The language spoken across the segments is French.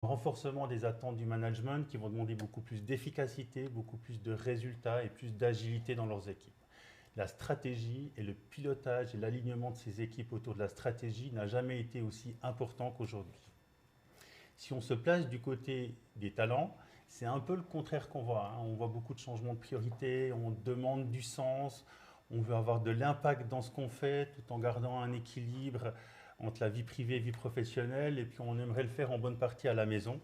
renforcement des attentes du management qui vont demander beaucoup plus d'efficacité, beaucoup plus de résultats et plus d'agilité dans leurs équipes. La stratégie et le pilotage et l'alignement de ces équipes autour de la stratégie n'a jamais été aussi important qu'aujourd'hui. Si on se place du côté des talents, c'est un peu le contraire qu'on voit, hein. On voit beaucoup de changements de priorité, on demande du sens, on veut avoir de l'impact dans ce qu'on fait tout en gardant un équilibre entre la vie privée et vie professionnelle, et puis on aimerait le faire en bonne partie à la maison.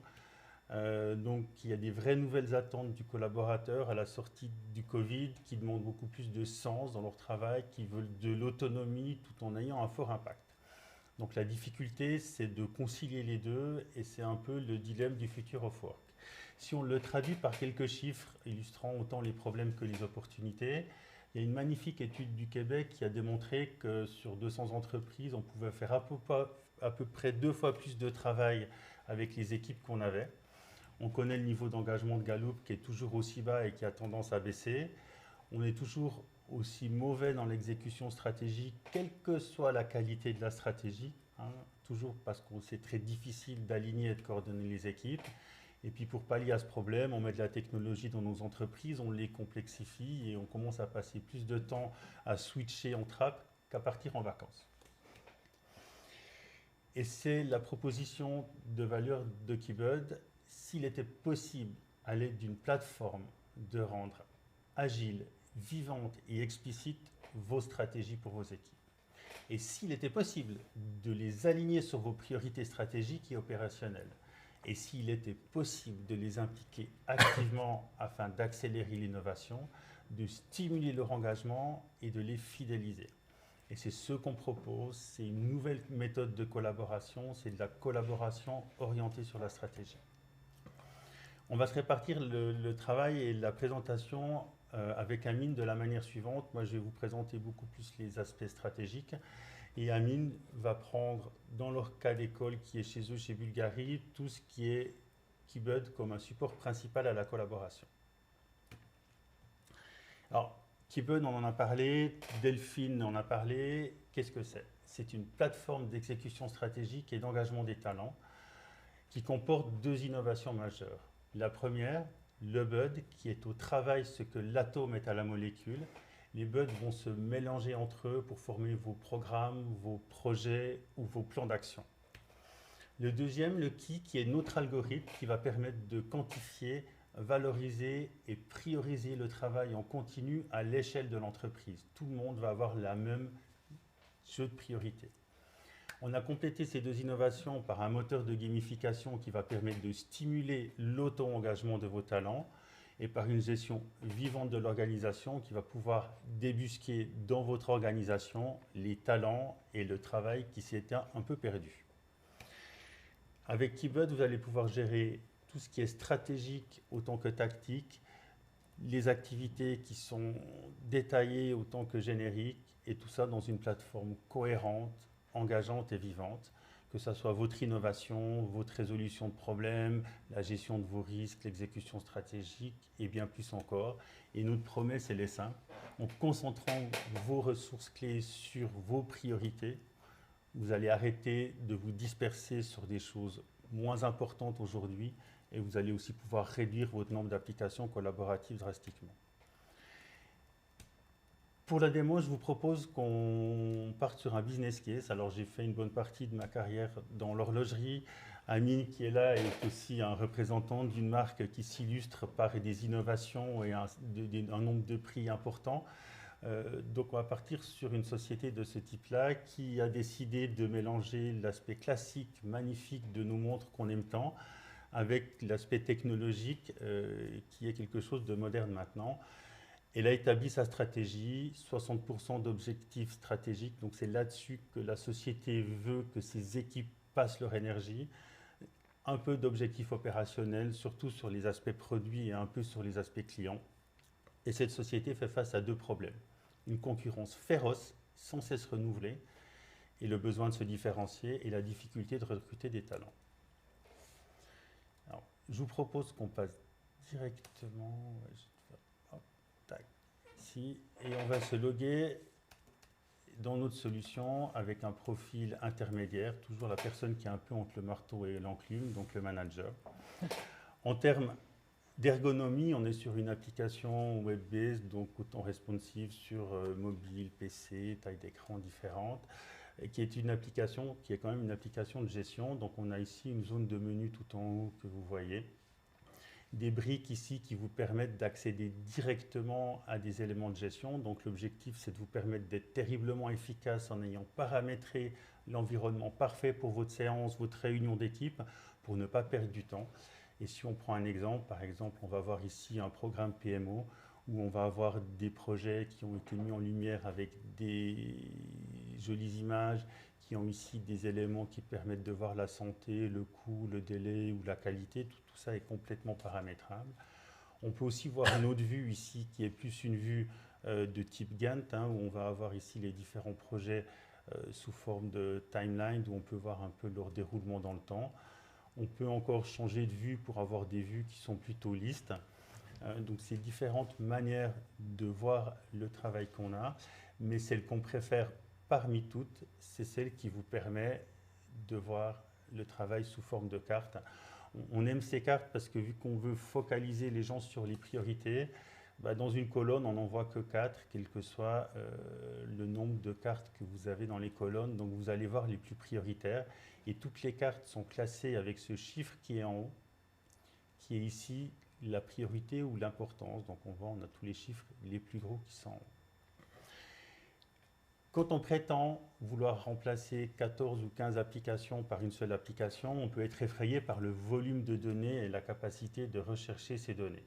Donc il y a des vraies nouvelles attentes du collaborateur à la sortie du Covid qui demandent beaucoup plus de sens dans leur travail, qui veulent de l'autonomie tout en ayant un fort impact. Donc la difficulté, c'est de concilier les deux et c'est un peu le dilemme du future of work. Si on le traduit par quelques chiffres illustrant autant les problèmes que les opportunités, il y a une magnifique étude du Québec qui a démontré que sur 200 entreprises, on pouvait faire à peu près 2 fois plus de travail avec les équipes qu'on avait. On connaît le niveau d'engagement de Gallup qui est toujours aussi bas et qui a tendance à baisser. On est toujours aussi mauvais dans l'exécution stratégique, quelle que soit la qualité de la stratégie, hein, toujours parce que c'est très difficile d'aligner et de coordonner les équipes. Et puis pour pallier à ce problème, on met de la technologie dans nos entreprises, on les complexifie et on commence à passer plus de temps à switcher entre apps qu'à partir en vacances. Et c'est la proposition de valeur de Keybud. S'il était possible, à l'aide d'une plateforme, de rendre agile, vivante et explicite vos stratégies pour vos équipes. Et s'il était possible de les aligner sur vos priorités stratégiques et opérationnelles. Et s'il était possible de les impliquer activement afin d'accélérer l'innovation, de stimuler leur engagement et de les fidéliser. Et c'est ce qu'on propose, c'est une nouvelle méthode de collaboration, c'est de la collaboration orientée sur la stratégie. On va se répartir le travail et la présentation avec Amine de la manière suivante. Moi, je vais vous présenter beaucoup plus les aspects stratégiques. Et Amine va prendre, dans leur cas d'école qui est chez eux, chez Bulgari, tout ce qui est Keybud comme un support principal à la collaboration. Alors, Keybud, on en a parlé, Delphine en a parlé. Qu'est-ce que c'est? C'est une plateforme d'exécution stratégique et d'engagement des talents qui comporte 2 innovations majeures. La première, le bud, qui est au travail ce que l'atome est à la molécule. Les buds vont se mélanger entre eux pour former vos programmes, vos projets ou vos plans d'action. Le deuxième, le qui est notre algorithme qui va permettre de quantifier, valoriser et prioriser le travail en continu à l'échelle de l'entreprise. Tout le monde va avoir la même jeu de priorité. On a complété ces 2 innovations par un moteur de gamification qui va permettre de stimuler l'auto-engagement de vos talents et par une gestion vivante de l'organisation qui va pouvoir débusquer dans votre organisation les talents et le travail qui s'étaient un peu perdus. Avec Keybud, vous allez pouvoir gérer tout ce qui est stratégique autant que tactique, les activités qui sont détaillées autant que génériques, et tout ça dans une plateforme cohérente, engageante et vivante, que ce soit votre innovation, votre résolution de problèmes, la gestion de vos risques, l'exécution stratégique et bien plus encore. Et notre promesse, elle est simple. En concentrant vos ressources clés sur vos priorités, vous allez arrêter de vous disperser sur des choses moins importantes aujourd'hui et vous allez aussi pouvoir réduire votre nombre d'applications collaboratives drastiquement. Pour la démo, je vous propose qu'on parte sur un business case. Alors j'ai fait une bonne partie de ma carrière dans l'horlogerie. Amine qui est là est aussi un représentant d'une marque qui s'illustre par des innovations et un nombre de prix important. Donc on va partir sur une société de ce type-là qui a décidé de mélanger l'aspect classique, magnifique de nos montres qu'on aime tant avec l'aspect technologique qui est quelque chose de moderne maintenant. Elle a établi sa stratégie, 60% d'objectifs stratégiques, donc c'est là-dessus que la société veut que ses équipes passent leur énergie, un peu d'objectifs opérationnels, surtout sur les aspects produits et un peu sur les aspects clients. Et cette société fait face à 2 problèmes. Une concurrence féroce, sans cesse renouvelée, et le besoin de se différencier et la difficulté de recruter des talents. Alors, je vous propose qu'on passe directement... Hop, tac, ici, et on va se loguer dans notre solution avec un profil intermédiaire, toujours la personne qui est un peu entre le marteau et l'enclume, donc le manager. En termes d'ergonomie, on est sur une application web-based, donc autant responsive sur mobile, PC, taille d'écran différentes, et qui est une application qui est quand même une application de gestion. Donc on a ici une zone de menu tout en haut que vous voyez. Des briques ici qui vous permettent d'accéder directement à des éléments de gestion. Donc l'objectif, c'est de vous permettre d'être terriblement efficace en ayant paramétré l'environnement parfait pour votre séance, votre réunion d'équipe, pour ne pas perdre du temps. Et si on prend un exemple, par exemple, on va voir ici un programme PMO où on va avoir des projets qui ont été mis en lumière avec des jolies images, qui ont ici des éléments qui permettent de voir la santé, le coût, le délai ou la qualité. Tout ça est complètement paramétrable. On peut aussi voir une autre vue ici qui est plus une vue de type Gantt, où on va avoir ici les différents projets sous forme de timeline, où on peut voir un peu leur déroulement dans le temps. On peut encore changer de vue pour avoir des vues qui sont plutôt listes. Donc c'est différentes manières de voir le travail qu'on a, mais celle qu'on préfère parmi toutes, c'est celle qui vous permet de voir le travail sous forme de carte. On aime ces cartes parce que vu qu'on veut focaliser les gens sur les priorités, dans une colonne, on n'en voit que 4, quel que soit le nombre de cartes que vous avez dans les colonnes. Donc vous allez voir les plus prioritaires. Et toutes les cartes sont classées avec ce chiffre qui est en haut, qui est ici la priorité ou l'importance. Donc on voit, on a tous les chiffres les plus gros qui sont en haut. Quand on prétend vouloir remplacer 14 ou 15 applications par une seule application, on peut être effrayé par le volume de données et la capacité de rechercher ces données.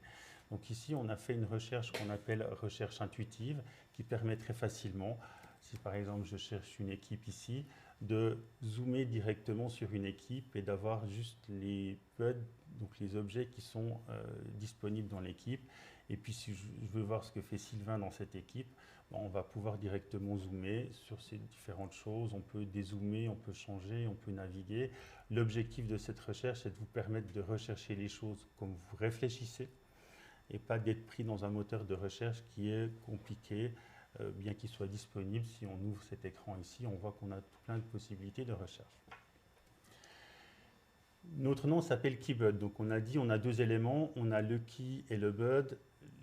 Donc ici, on a fait une recherche qu'on appelle recherche intuitive, qui permet très facilement, si par exemple je cherche une équipe ici, de zoomer directement sur une équipe et d'avoir juste les PUD, donc les objets qui sont disponibles dans l'équipe. Et puis si je veux voir ce que fait Sylvain dans cette équipe, on va pouvoir directement zoomer sur ces différentes choses. On peut dézoomer, on peut changer, on peut naviguer. L'objectif de cette recherche, c'est de vous permettre de rechercher les choses comme vous réfléchissez et pas d'être pris dans un moteur de recherche qui est compliqué, bien qu'il soit disponible. Si on ouvre cet écran ici, on voit qu'on a tout plein de possibilités de recherche. Notre nom s'appelle KeyBud. Donc on a dit, on a deux éléments, on a le key et le bud.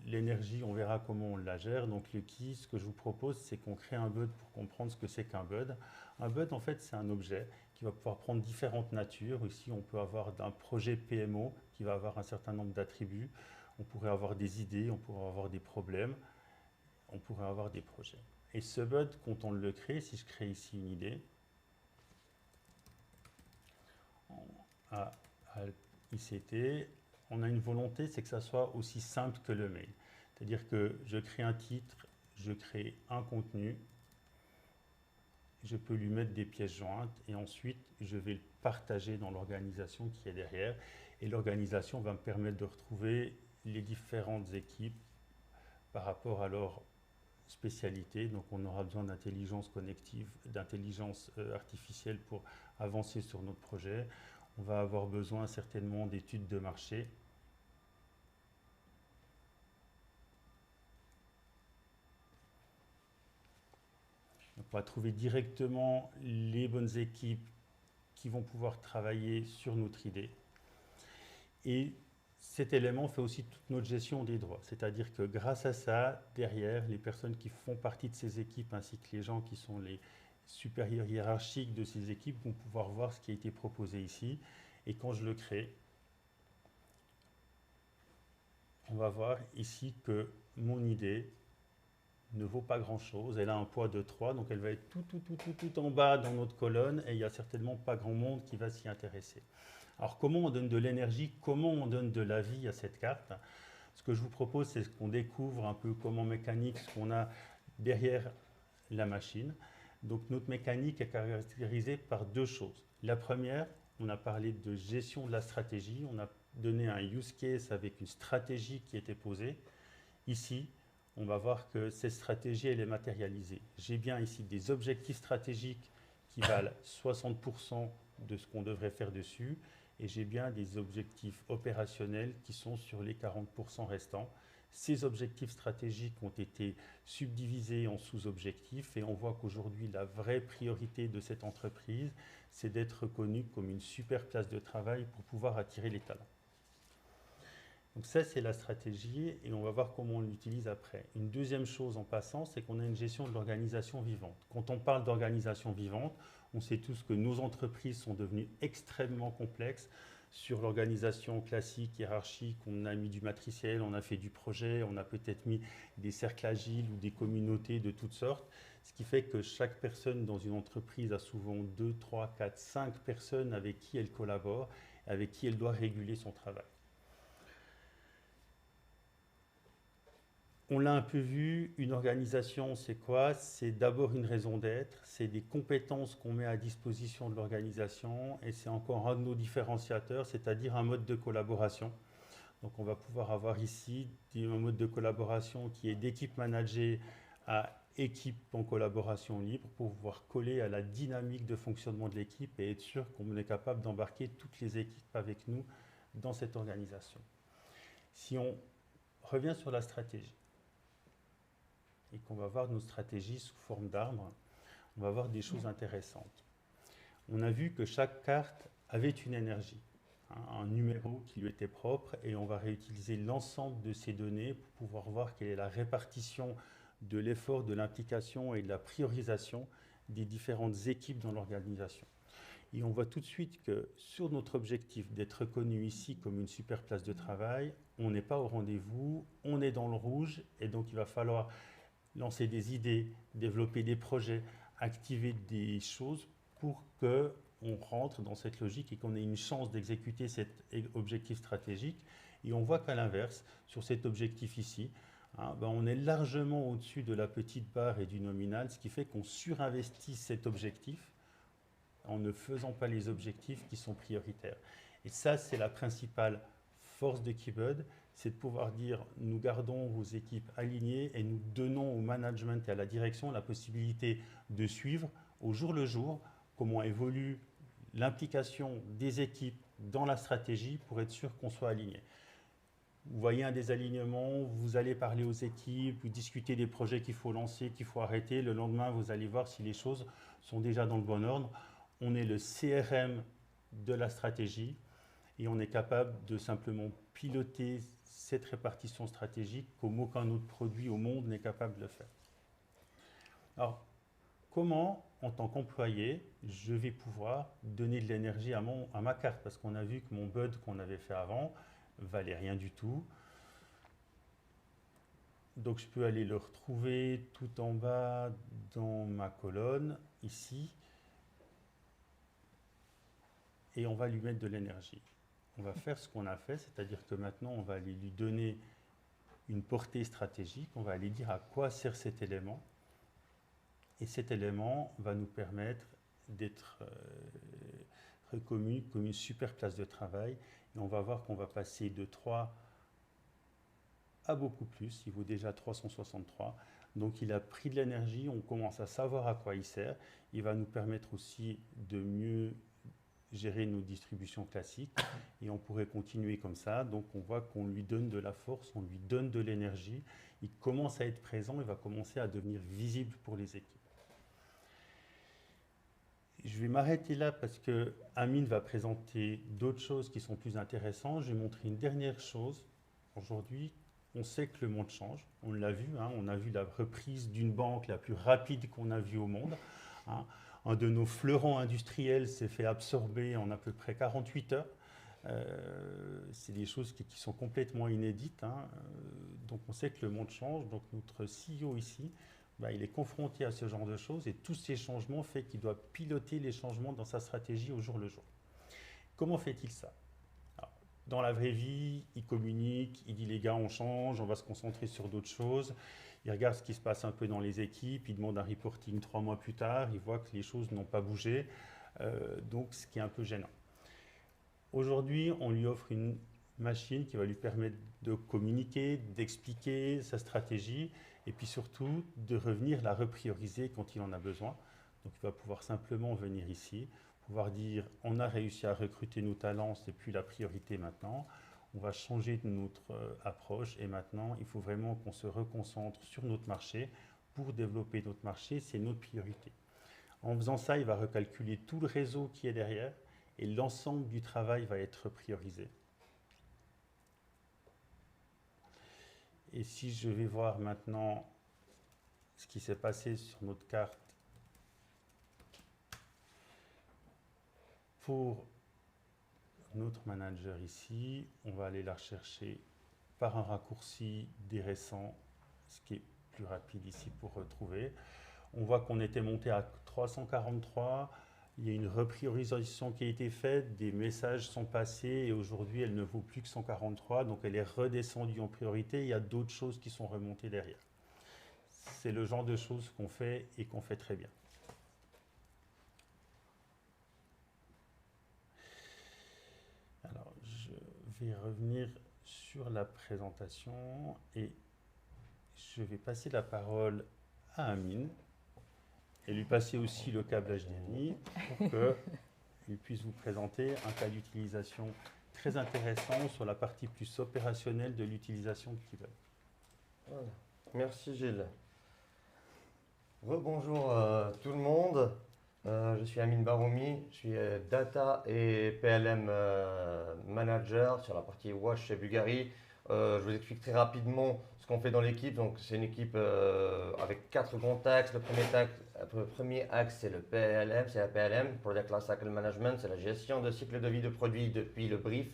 L'énergie, on verra comment on la gère. Donc le key, ce que je vous propose, c'est qu'on crée un bud pour comprendre ce que c'est qu'un bud. Un bud, en fait, c'est un objet qui va pouvoir prendre différentes natures. Ici, on peut avoir un projet PMO qui va avoir un certain nombre d'attributs. On pourrait avoir des idées, on pourrait avoir des problèmes, on pourrait avoir des projets. Et ce bud, quand on le crée, si je crée ici une idée, à ICT, on a une volonté, c'est que ça soit aussi simple que le mail. C'est-à-dire que je crée un titre, je crée un contenu, je peux lui mettre des pièces jointes et ensuite je vais le partager dans l'organisation qui est derrière. Et l'organisation va me permettre de retrouver les différentes équipes par rapport à leur spécialité. Donc on aura besoin d'intelligence connective, d'intelligence artificielle pour avancer sur notre projet. On va avoir besoin certainement d'études de marché. Donc on va trouver directement les bonnes équipes qui vont pouvoir travailler sur notre idée. Et cet élément fait aussi toute notre gestion des droits. C'est-à-dire que grâce à ça, derrière, les personnes qui font partie de ces équipes ainsi que les gens qui sont les supérieurs hiérarchiques de ces équipes vont pouvoir voir ce qui a été proposé ici. Et quand je le crée, on va voir ici que mon idée ne vaut pas grand-chose. Elle a un poids de 3, donc elle va être tout en bas dans notre colonne et il n'y a certainement pas grand monde qui va s'y intéresser. Alors comment on donne de l'énergie, comment on donne de la vie à cette carte? Ce que je vous propose, c'est qu'on découvre un peu comment mécanique, ce qu'on a derrière la machine. Donc notre mécanique est caractérisée par deux choses. La première, on a parlé de gestion de la stratégie, on a donné un use case avec une stratégie qui était posée. Ici, on va voir que cette stratégie, elle est matérialisée. J'ai bien ici des objectifs stratégiques qui valent 60% de ce qu'on devrait faire dessus, et j'ai bien des objectifs opérationnels qui sont sur les 40% restants. Ces objectifs stratégiques ont été subdivisés en sous-objectifs et on voit qu'aujourd'hui, la vraie priorité de cette entreprise, c'est d'être reconnue comme une super place de travail pour pouvoir attirer les talents. Donc ça, c'est la stratégie et on va voir comment on l'utilise après. Une deuxième chose en passant, c'est qu'on a une gestion de l'organisation vivante. Quand on parle d'organisation vivante, on sait tous que nos entreprises sont devenues extrêmement complexes sur l'organisation classique, hiérarchique. On a mis du matriciel, on a fait du projet, on a peut-être mis des cercles agiles ou des communautés de toutes sortes. Ce qui fait que chaque personne dans une entreprise a souvent 2, 3, 4, 5 personnes avec qui elle collabore, avec qui elle doit réguler son travail. On l'a un peu vu, une organisation, c'est quoi? C'est d'abord une raison d'être, c'est des compétences qu'on met à disposition de l'organisation et c'est encore un de nos différenciateurs, c'est-à-dire un mode de collaboration. Donc on va pouvoir avoir ici un mode de collaboration qui est d'équipe managée à équipe en collaboration libre pour pouvoir coller à la dynamique de fonctionnement de l'équipe et être sûr qu'on est capable d'embarquer toutes les équipes avec nous dans cette organisation. Si on revient sur la stratégie, et qu'on va voir nos stratégies sous forme d'arbre, on va voir des choses intéressantes. On a vu que chaque carte avait une énergie, un numéro qui lui était propre, et on va réutiliser l'ensemble de ces données pour pouvoir voir quelle est la répartition de l'effort, de l'implication et de la priorisation des différentes équipes dans l'organisation. Et on voit tout de suite que sur notre objectif d'être reconnu ici comme une super place de travail, on n'est pas au rendez-vous, on est dans le rouge, et donc il va falloir lancer des idées, développer des projets, activer des choses pour qu'on rentre dans cette logique et qu'on ait une chance d'exécuter cet objectif stratégique. Et on voit qu'à l'inverse, sur cet objectif ici, on est largement au-dessus de la petite barre et du nominal, ce qui fait qu'on surinvestit cet objectif en ne faisant pas les objectifs qui sont prioritaires. Et ça, c'est la principale force de Keyboard, c'est de pouvoir dire nous gardons vos équipes alignées et nous donnons au management et à la direction la possibilité de suivre au jour le jour comment évolue l'implication des équipes dans la stratégie pour être sûr qu'on soit aligné. Vous voyez un désalignement, vous allez parler aux équipes, vous discutez des projets qu'il faut lancer, qu'il faut arrêter. Le lendemain, vous allez voir si les choses sont déjà dans le bon ordre. On est le CRM de la stratégie et on est capable de simplement piloter cette répartition stratégique comme aucun autre produit au monde n'est capable de le faire. Alors, comment, en tant qu'employé, je vais pouvoir donner de l'énergie à ma carte? Parce qu'on a vu que mon BUD qu'on avait fait avant valait rien du tout. Donc, je peux aller le retrouver tout en bas dans ma colonne, ici. Et on va lui mettre de l'énergie. On va faire ce qu'on a fait, c'est-à-dire que maintenant, on va aller lui donner une portée stratégique, on va aller dire à quoi sert cet élément, et cet élément va nous permettre d'être reconnu comme une super place de travail, et on va voir qu'on va passer de 3 à beaucoup plus, il vaut déjà 363, donc il a pris de l'énergie, on commence à savoir à quoi il sert, il va nous permettre aussi de mieux gérer nos distributions classiques et on pourrait continuer comme ça. Donc on voit qu'on lui donne de la force, on lui donne de l'énergie, il commence à être présent, il va commencer à devenir visible pour les équipes. Je vais m'arrêter là parce que Amine va présenter d'autres choses qui sont plus intéressantes. Je vais montrer une dernière chose. Aujourd'hui, on sait que le monde change, on l'a vu, on a vu la reprise d'une banque la plus rapide qu'on a vue au monde. Un de nos fleurons industriels s'est fait absorber en à peu près 48 heures. C'est des choses qui sont complètement inédites. Donc on sait que le monde change. Donc notre CEO ici, il est confronté à ce genre de choses et tous ces changements font qu'il doit piloter les changements dans sa stratégie au jour le jour. Comment fait-il ça? Alors, dans la vraie vie, il communique, il dit les gars on change, on va se concentrer sur d'autres choses. Il regarde ce qui se passe un peu dans les équipes, il demande un reporting 3 mois plus tard, il voit que les choses n'ont pas bougé, donc ce qui est un peu gênant. Aujourd'hui, on lui offre une machine qui va lui permettre de communiquer, d'expliquer sa stratégie et puis surtout de revenir la reprioriser quand il en a besoin. Donc il va pouvoir simplement venir ici, pouvoir dire on a réussi à recruter nos talents, c'est plus la priorité maintenant. On va changer de notre approche et maintenant, il faut vraiment qu'on se reconcentre sur notre marché. Pour développer notre marché, c'est notre priorité. En faisant ça, il va recalculer tout le réseau qui est derrière et l'ensemble du travail va être priorisé. Et si je vais voir maintenant ce qui s'est passé sur notre carte pour notre manager ici, on va aller la rechercher par un raccourci des récents, ce qui est plus rapide ici pour retrouver. On voit qu'on était monté à 343, il y a une repriorisation qui a été faite, des messages sont passés et aujourd'hui elle ne vaut plus que 143, donc elle est redescendue en priorité, il y a d'autres choses qui sont remontées derrière. C'est le genre de choses qu'on fait et qu'on fait très bien. Alors, je vais revenir sur la présentation et je vais passer la parole à Amine et lui passer aussi le câble HDMI pour qu'il puisse vous présenter un cas d'utilisation très intéressant sur la partie plus opérationnelle de l'utilisation de Keybud. Voilà. Merci Gilles. Rebonjour tout le monde. Je suis Amine Baroumi, je suis Data et PLM Manager sur la partie Wash chez Bulgari. Je vous explique très rapidement ce qu'on fait dans l'équipe. Donc, c'est une équipe avec 4 grands axes. Le premier axe, c'est le PLM, c'est la PLM, Product Lifecycle Management, c'est la gestion de cycle de vie de produit depuis le brief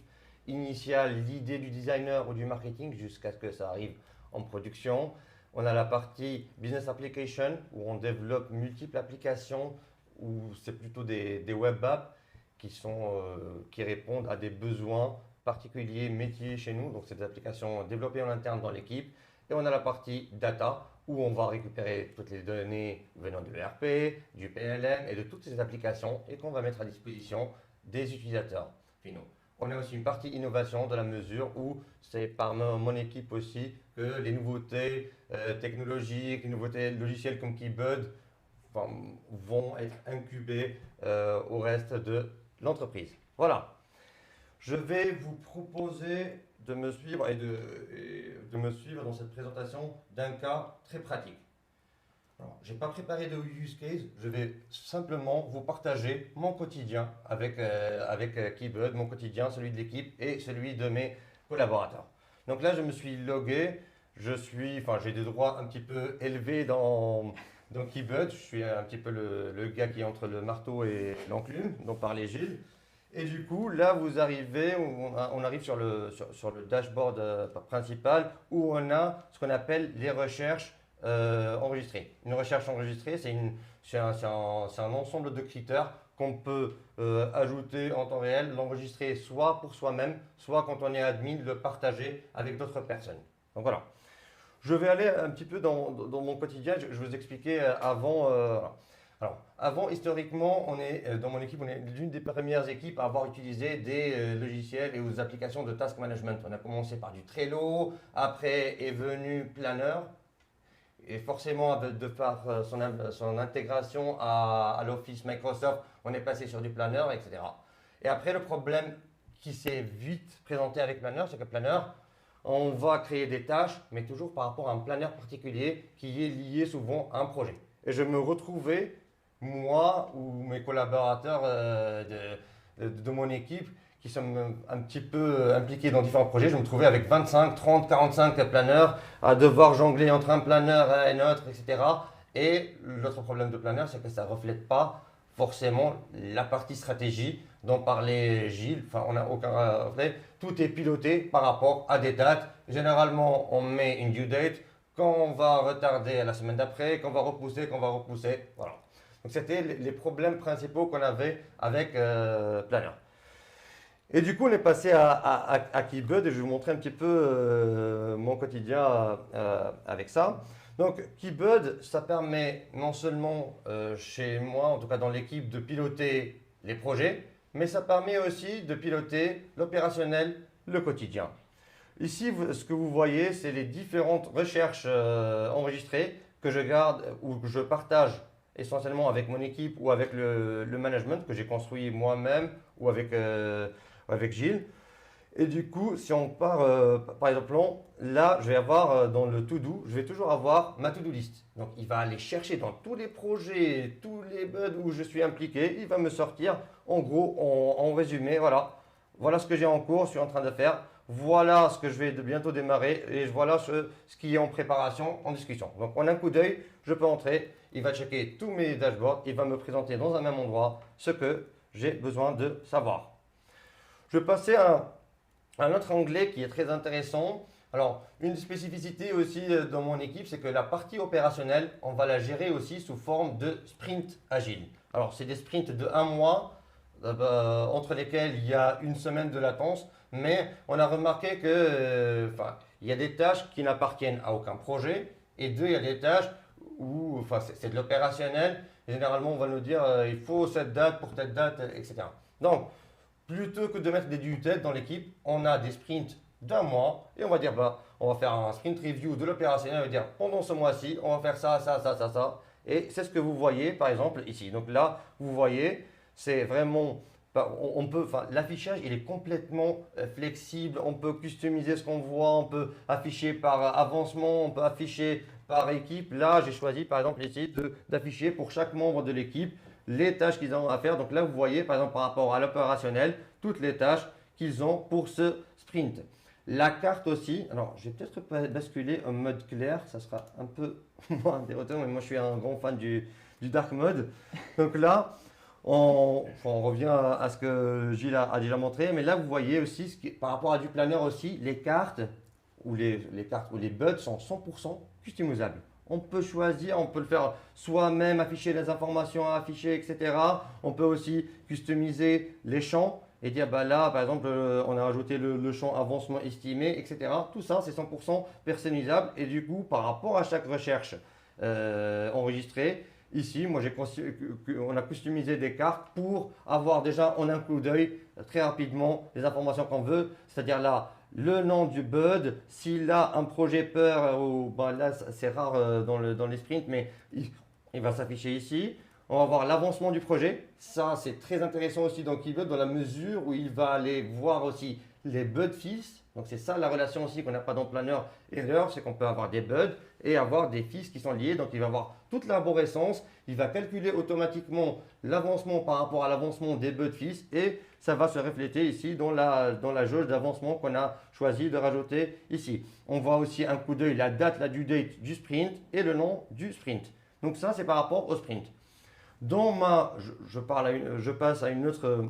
initial, l'idée du designer ou du marketing jusqu'à ce que ça arrive en production. On a la partie Business Application où on développe multiples applications, où c'est plutôt des web apps qui répondent à des besoins particuliers métiers chez nous. Donc, c'est des applications développées en interne dans l'équipe. Et on a la partie data où on va récupérer toutes les données venant de l'ERP, du PLM et de toutes ces applications et qu'on va mettre à disposition des utilisateurs finaux. On a aussi une partie innovation dans la mesure où c'est par mon équipe aussi que les nouveautés technologiques, les nouveautés logicielles comme Keybud vont être incubées au reste de l'entreprise. Voilà. Je vais vous proposer de me suivre et de me suivre dans cette présentation d'un cas très pratique. Je n'ai pas préparé de use case, je vais simplement vous partager mon quotidien avec Keybud, mon quotidien, celui de l'équipe et celui de mes collaborateurs. Donc là, je me suis logué, j'ai des droits un petit peu élevés dans Keybud, je suis un petit peu le gars qui est entre le marteau et l'enclume, dont parlait Gilles. Et du coup, là, on arrive sur le dashboard principal où on a ce qu'on appelle les recherches enregistrées. Une recherche enregistrée, c'est un ensemble de critères qu'on peut ajouter en temps réel, l'enregistrer soit pour soi-même, soit quand on est admin, le partager avec d'autres personnes. Donc voilà. Je vais aller un petit peu dans mon quotidien. Je vous expliquais avant. Alors, avant, historiquement, dans mon équipe, on est l'une des premières équipes à avoir utilisé des logiciels et des applications de task management. On a commencé par du Trello, après est venu Planner, et forcément, de par son intégration à l'Office Microsoft, on est passé sur du Planner, etc. Et après, le problème qui s'est vite présenté avec Planner, c'est que Planner, on va créer des tâches, mais toujours par rapport à un planner particulier qui est lié souvent à un projet. Et je me retrouvais, moi ou mes collaborateurs de mon équipe, qui sont un petit peu impliqués dans différents projets, je me trouvais avec 25, 30, 45 planners à devoir jongler entre un planner et un autre, etc. Et l'autre problème de planner, c'est que ça ne reflète pas forcément la partie stratégie dont parlait Gilles. Enfin, on n'a aucun reflet. Tout est piloté par rapport à des dates. Généralement, on met une due date. Quand on va retarder à la semaine d'après, qu'on va repousser. Voilà. Donc, c'était les problèmes principaux qu'on avait avec Planner. Et du coup, on est passé à Keybud et je vais vous montrer un petit peu mon quotidien avec ça. Donc, Keybud, ça permet non seulement chez moi, en tout cas dans l'équipe, de piloter les projets, mais ça permet aussi de piloter l'opérationnel, le quotidien. Ici, ce que vous voyez, c'est les différentes recherches enregistrées que je garde ou que je partage essentiellement avec mon équipe ou avec le management que j'ai construit moi-même ou avec Gilles. Et du coup, si on part, par exemple, là, je vais avoir dans le to-do, je vais toujours avoir ma to-do list. Donc, il va aller chercher dans tous les projets, tous les bugs où je suis impliqué, il va me sortir, en gros, en résumé, voilà. Voilà ce que j'ai en cours, je suis en train de faire. Voilà ce que je vais bientôt démarrer et voilà ce qui est en préparation, en discussion. Donc, en un coup d'œil, je peux entrer, il va checker tous mes dashboards, il va me présenter dans un même endroit ce que j'ai besoin de savoir. Je vais passer à un autre onglet qui est très intéressant. Alors, une spécificité aussi dans mon équipe, c'est que la partie opérationnelle, on va la gérer aussi sous forme de sprint agile. Alors, c'est des sprints de 1 mois, entre lesquels il y a une semaine de latence, mais on a remarqué que, il y a des tâches qui n'appartiennent à aucun projet, et deux, il y a des tâches où, c'est de l'opérationnel. Généralement, on va nous dire, il faut cette date pour telle date, etc. Donc, plutôt que de mettre des du-tête dans l'équipe, on a des sprints d'1 mois et on va dire, on va faire un sprint review de l'opérationnel. On va dire, pendant ce mois-ci, on va faire ça, ça, ça, ça, ça. Et c'est ce que vous voyez, par exemple, ici. Donc là, vous voyez, c'est vraiment, on peut, l'affichage, il est complètement flexible. On peut customiser ce qu'on voit. On peut afficher par avancement. On peut afficher par équipe. Là, j'ai choisi, par exemple, ici, d'afficher pour chaque membre de l'équipe les tâches qu'ils ont à faire. Donc là, vous voyez, par exemple, par rapport à l'opérationnel, toutes les tâches qu'ils ont pour ce sprint. La carte aussi, alors je vais peut-être basculer en mode clair, ça sera un peu moins déroutant, mais moi je suis un grand fan du dark mode. Donc là, on revient à ce que Gilles a déjà montré, mais là vous voyez aussi, par rapport à du planner aussi, les cartes ou les cartes ou les buds sont 100% customisables. On peut choisir, on peut le faire soi-même, afficher les informations à afficher, etc. On peut aussi customiser les champs et dire, là, par exemple, on a rajouté le champ avancement estimé, etc. Tout ça, c'est 100% personnalisable. Et du coup, par rapport à chaque recherche enregistrée, ici, on a customisé des cartes pour avoir déjà en un coup d'œil, très rapidement, les informations qu'on veut. C'est-à-dire là, le nom du bud, s'il a un projet peur, là c'est rare dans les sprints, mais il va s'afficher ici. On va voir l'avancement du projet. Ça, c'est très intéressant aussi dans Keybud dans la mesure où il va aller voir aussi les bud fils. Donc, c'est ça la relation aussi qu'on n'a pas dans Planner Error, c'est qu'on peut avoir des buds et avoir des fils qui sont liés. Donc, il va avoir toute l'arborescence. Il va calculer automatiquement l'avancement par rapport à l'avancement des buds fils et ça va se refléter ici dans la jauge d'avancement qu'on a choisi de rajouter ici. On voit aussi un coup d'œil la date, la due date du sprint et le nom du sprint. Donc, ça, c'est par rapport au sprint. Je passe à une autre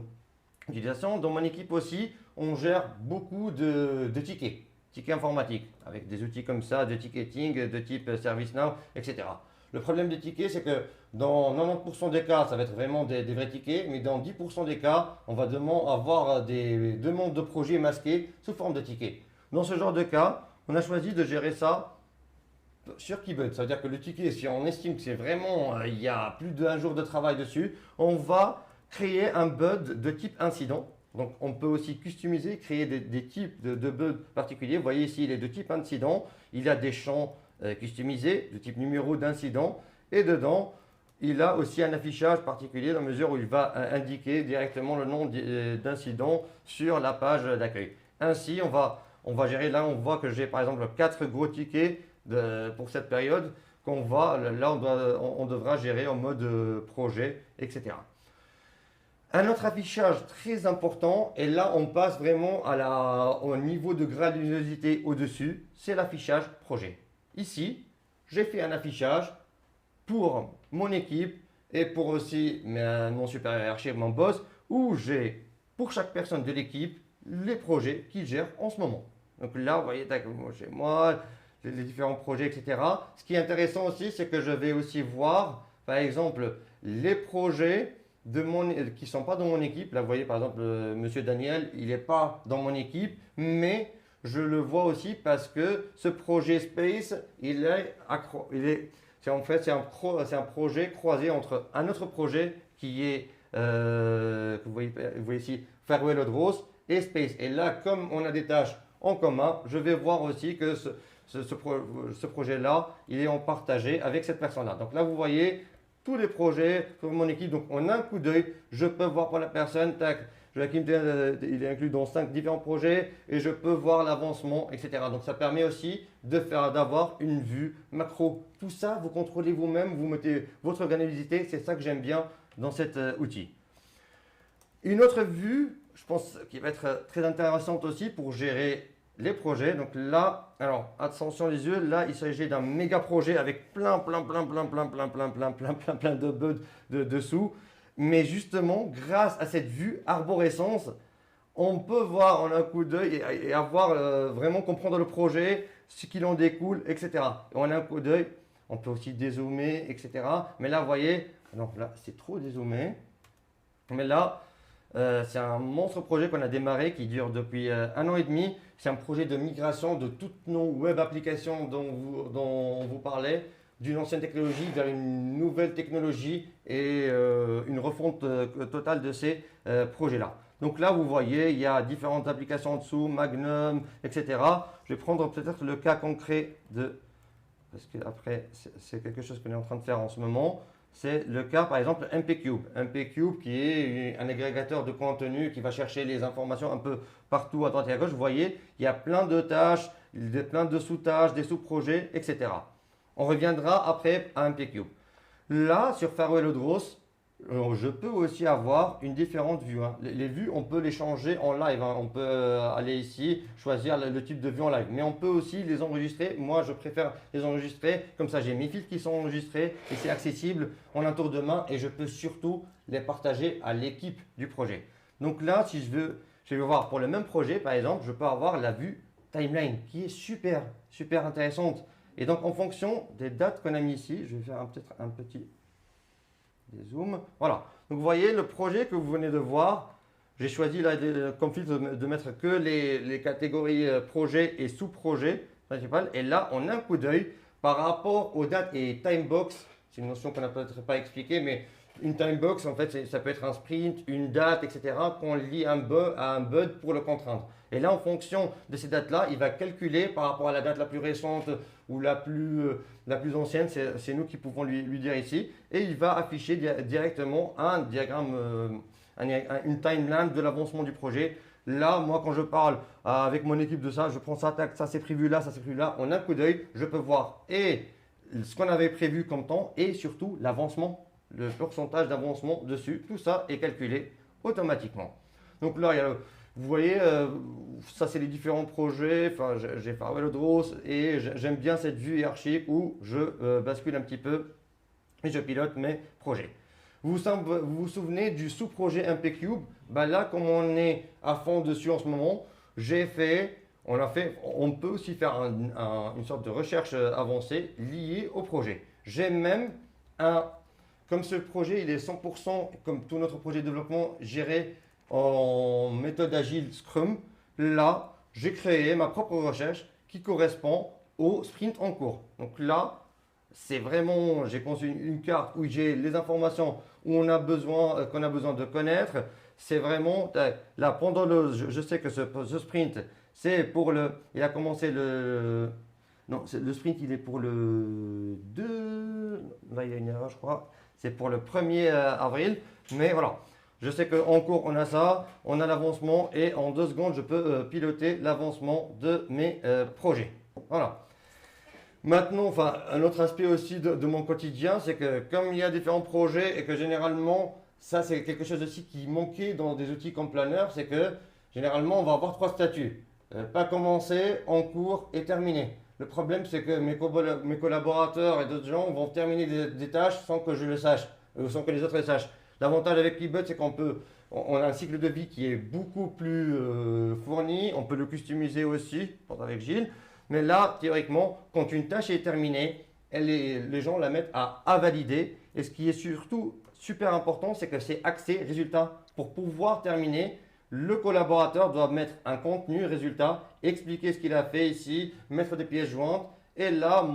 utilisation. Dans mon équipe aussi, on gère beaucoup de tickets informatiques, avec des outils comme ça, de ticketing, de type ServiceNow, etc. Le problème des tickets, c'est que dans 90% des cas, ça va être vraiment des vrais tickets, mais dans 10% des cas, on va avoir des demandes de projets masquées sous forme de tickets. Dans ce genre de cas, on a choisi de gérer ça sur Keybud. Ça veut dire que le ticket, si on estime que c'est vraiment, il y a plus d'un jour de travail dessus, on va créer un bud de type incident. Donc, on peut aussi customiser, créer des types de bugs particuliers. Vous voyez ici, il est de type incident. Il a des champs customisés de type numéro d'incident. Et dedans, il a aussi un affichage particulier dans la mesure où il va indiquer directement le nom d'incident sur la page d'accueil. Ainsi, on va gérer. Là, on voit que j'ai par exemple 4 gros tickets pour cette période on devra gérer en mode projet, etc. Un autre affichage très important, et là on passe vraiment au niveau de granulosité au-dessus, c'est l'affichage projet. Ici, j'ai fait un affichage pour mon équipe et pour aussi mon supérieur hiérarchique, mon boss, où j'ai pour chaque personne de l'équipe les projets qu'il gère en ce moment. Donc là, vous voyez, chez moi, les différents projets, etc. Ce qui est intéressant aussi, c'est que je vais aussi voir, par exemple, les projets qui ne sont pas dans mon équipe. Là, vous voyez, par exemple, Monsieur Daniel, il n'est pas dans mon équipe, mais je le vois aussi parce que ce projet Space, c'est un projet croisé entre un autre projet qui est, vous voyez ici, Farewell Odros et Space. Et là, comme on a des tâches en commun, je vais voir aussi que ce projet-là, il est en partagé avec cette personne-là. Donc là, vous voyez tous les projets pour mon équipe. Donc, en un coup d'œil, je peux voir pour la personne, tac, Joachim, il est inclus dans 5 différents projets et je peux voir l'avancement, etc. Donc ça permet aussi d'avoir une vue macro. Tout ça, vous contrôlez vous-même, vous mettez votre organisité. C'est ça que j'aime bien dans cet outil. Une autre vue, je pense, qui va être très intéressante aussi pour gérer les projets. Donc là, alors attention les yeux, là il s'agit d'un méga projet avec plein de bugs dessous. Mais justement, grâce à cette vue arborescence, on peut voir en un coup d'œil et avoir vraiment comprendre le projet, ce qu'il en découle, etc. Et en un coup d'œil, on peut aussi dézoomer, etc. Mais là, vous voyez, donc là c'est trop dézoomé. Mais là, c'est un monstre projet qu'on a démarré qui dure depuis 1 an et demi. C'est un projet de migration de toutes nos web applications dont on vous parlait, d'une ancienne technologie vers une nouvelle technologie et une refonte totale de ces projets-là. Donc là, vous voyez, il y a différentes applications en dessous, Magnum, etc. Je vais prendre peut-être le cas concret parce qu'après, c'est quelque chose qu'on est en train de faire en ce moment. C'est le cas, par exemple, MPCube. MPCube qui est un agrégateur de contenu qui va chercher les informations un peu partout à droite et à gauche. Vous voyez, il y a plein de tâches, plein de sous-tâches, des sous-projets, etc. On reviendra après à MPCube. Là, sur Farewell Odros, je peux aussi avoir une différente vue. Les vues, on peut les changer en live. On peut aller ici, choisir le type de vue en live. Mais on peut aussi les enregistrer. Moi, je préfère les enregistrer. Comme ça, j'ai mes fils qui sont enregistrés et c'est accessible en un tour de main. Et je peux surtout les partager à l'équipe du projet. Donc là, si je vais voir pour le même projet, par exemple, je peux avoir la vue timeline qui est super intéressante. Et donc, en fonction des dates qu'on a mis ici, je vais faire peut-être un petit zoom. Voilà. Donc, vous voyez le projet que vous venez de voir. J'ai choisi là, comme filtre de mettre que les catégories projet et sous-projet principal. Et là, on a un coup d'œil par rapport aux dates et timebox. C'est une notion qu'on n'a peut-être pas expliquée, mais une timebox, en fait, ça peut être un sprint, une date, etc. qu'on lie à un bud pour le contraindre. Et là, en fonction de ces dates-là, il va calculer par rapport à la date la plus récente ou la plus ancienne, c'est nous qui pouvons lui dire ici, et il va afficher directement un diagramme, une timeline de l'avancement du projet. Là, moi, quand je parle avec mon équipe de ça, je prends ça, tac, ça c'est prévu là, ça c'est prévu là, en un coup d'œil, je peux voir et ce qu'on avait prévu comme temps et surtout l'avancement, le pourcentage d'avancement dessus. Tout ça est calculé automatiquement. Donc là, vous voyez, ça c'est les différents projets. Enfin, j'ai Farewell Odros et j'aime bien cette vue hiérarchique où je bascule un petit peu et je pilote mes projets. Vous vous souvenez du sous-projet MPCube? Ben là, comme on est à fond dessus en ce moment, on peut aussi faire une sorte de recherche avancée liée au projet. J'ai même comme ce projet, il est 100%, comme tout notre projet de développement, géré en méthode agile Scrum. Là, j'ai créé ma propre recherche qui correspond au sprint en cours. Donc là, c'est vraiment, j'ai conçu une carte où j'ai les informations qu'on a besoin de connaître. C'est vraiment, là, pendant je sais que ce sprint, c'est pour il a commencé non, le sprint, il est pour le 2, là il y a une erreur je crois, c'est pour le 1er avril, mais voilà. Je sais qu'en cours, on a ça, on a l'avancement et en 2 secondes, je peux piloter l'avancement de mes projets. Voilà. Maintenant, enfin, un autre aspect aussi de mon quotidien, c'est que comme il y a différents projets et que généralement, ça c'est quelque chose aussi qui manquait dans des outils comme Planner, c'est que généralement, on va avoir 3 statuts. Pas commencé, en cours et terminé. Le problème, c'est que mes collaborateurs et d'autres gens vont terminer des tâches sans que je le sache, sans que les autres le sachent. L'avantage avec Keybot, c'est on a un cycle de vie qui est beaucoup plus fourni. On peut le customiser aussi, avec Gilles. Mais là, théoriquement, quand une tâche est terminée, les gens la mettent à valider. Et ce qui est surtout super important, c'est que c'est axé résultat. Pour pouvoir terminer, le collaborateur doit mettre un contenu résultat, expliquer ce qu'il a fait ici, mettre des pièces jointes. Et là,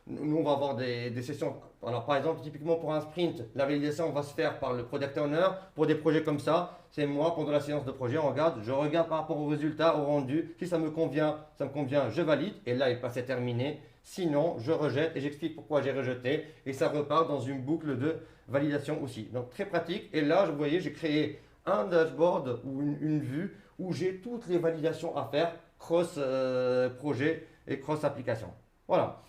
nous, on va avoir des sessions. Alors, par exemple, typiquement pour un sprint, la validation va se faire par le product owner. Pour des projets comme ça, c'est moi, pendant la séance de projet, je regarde par rapport au résultat, au rendu. Si ça me convient, je valide. Et là, il passe à terminer. Sinon, je rejette et j'explique pourquoi j'ai rejeté. Et ça repart dans une boucle de validation aussi. Donc, très pratique. Et là, vous voyez, j'ai créé un dashboard ou une vue où j'ai toutes les validations à faire cross projet et cross application. Voilà.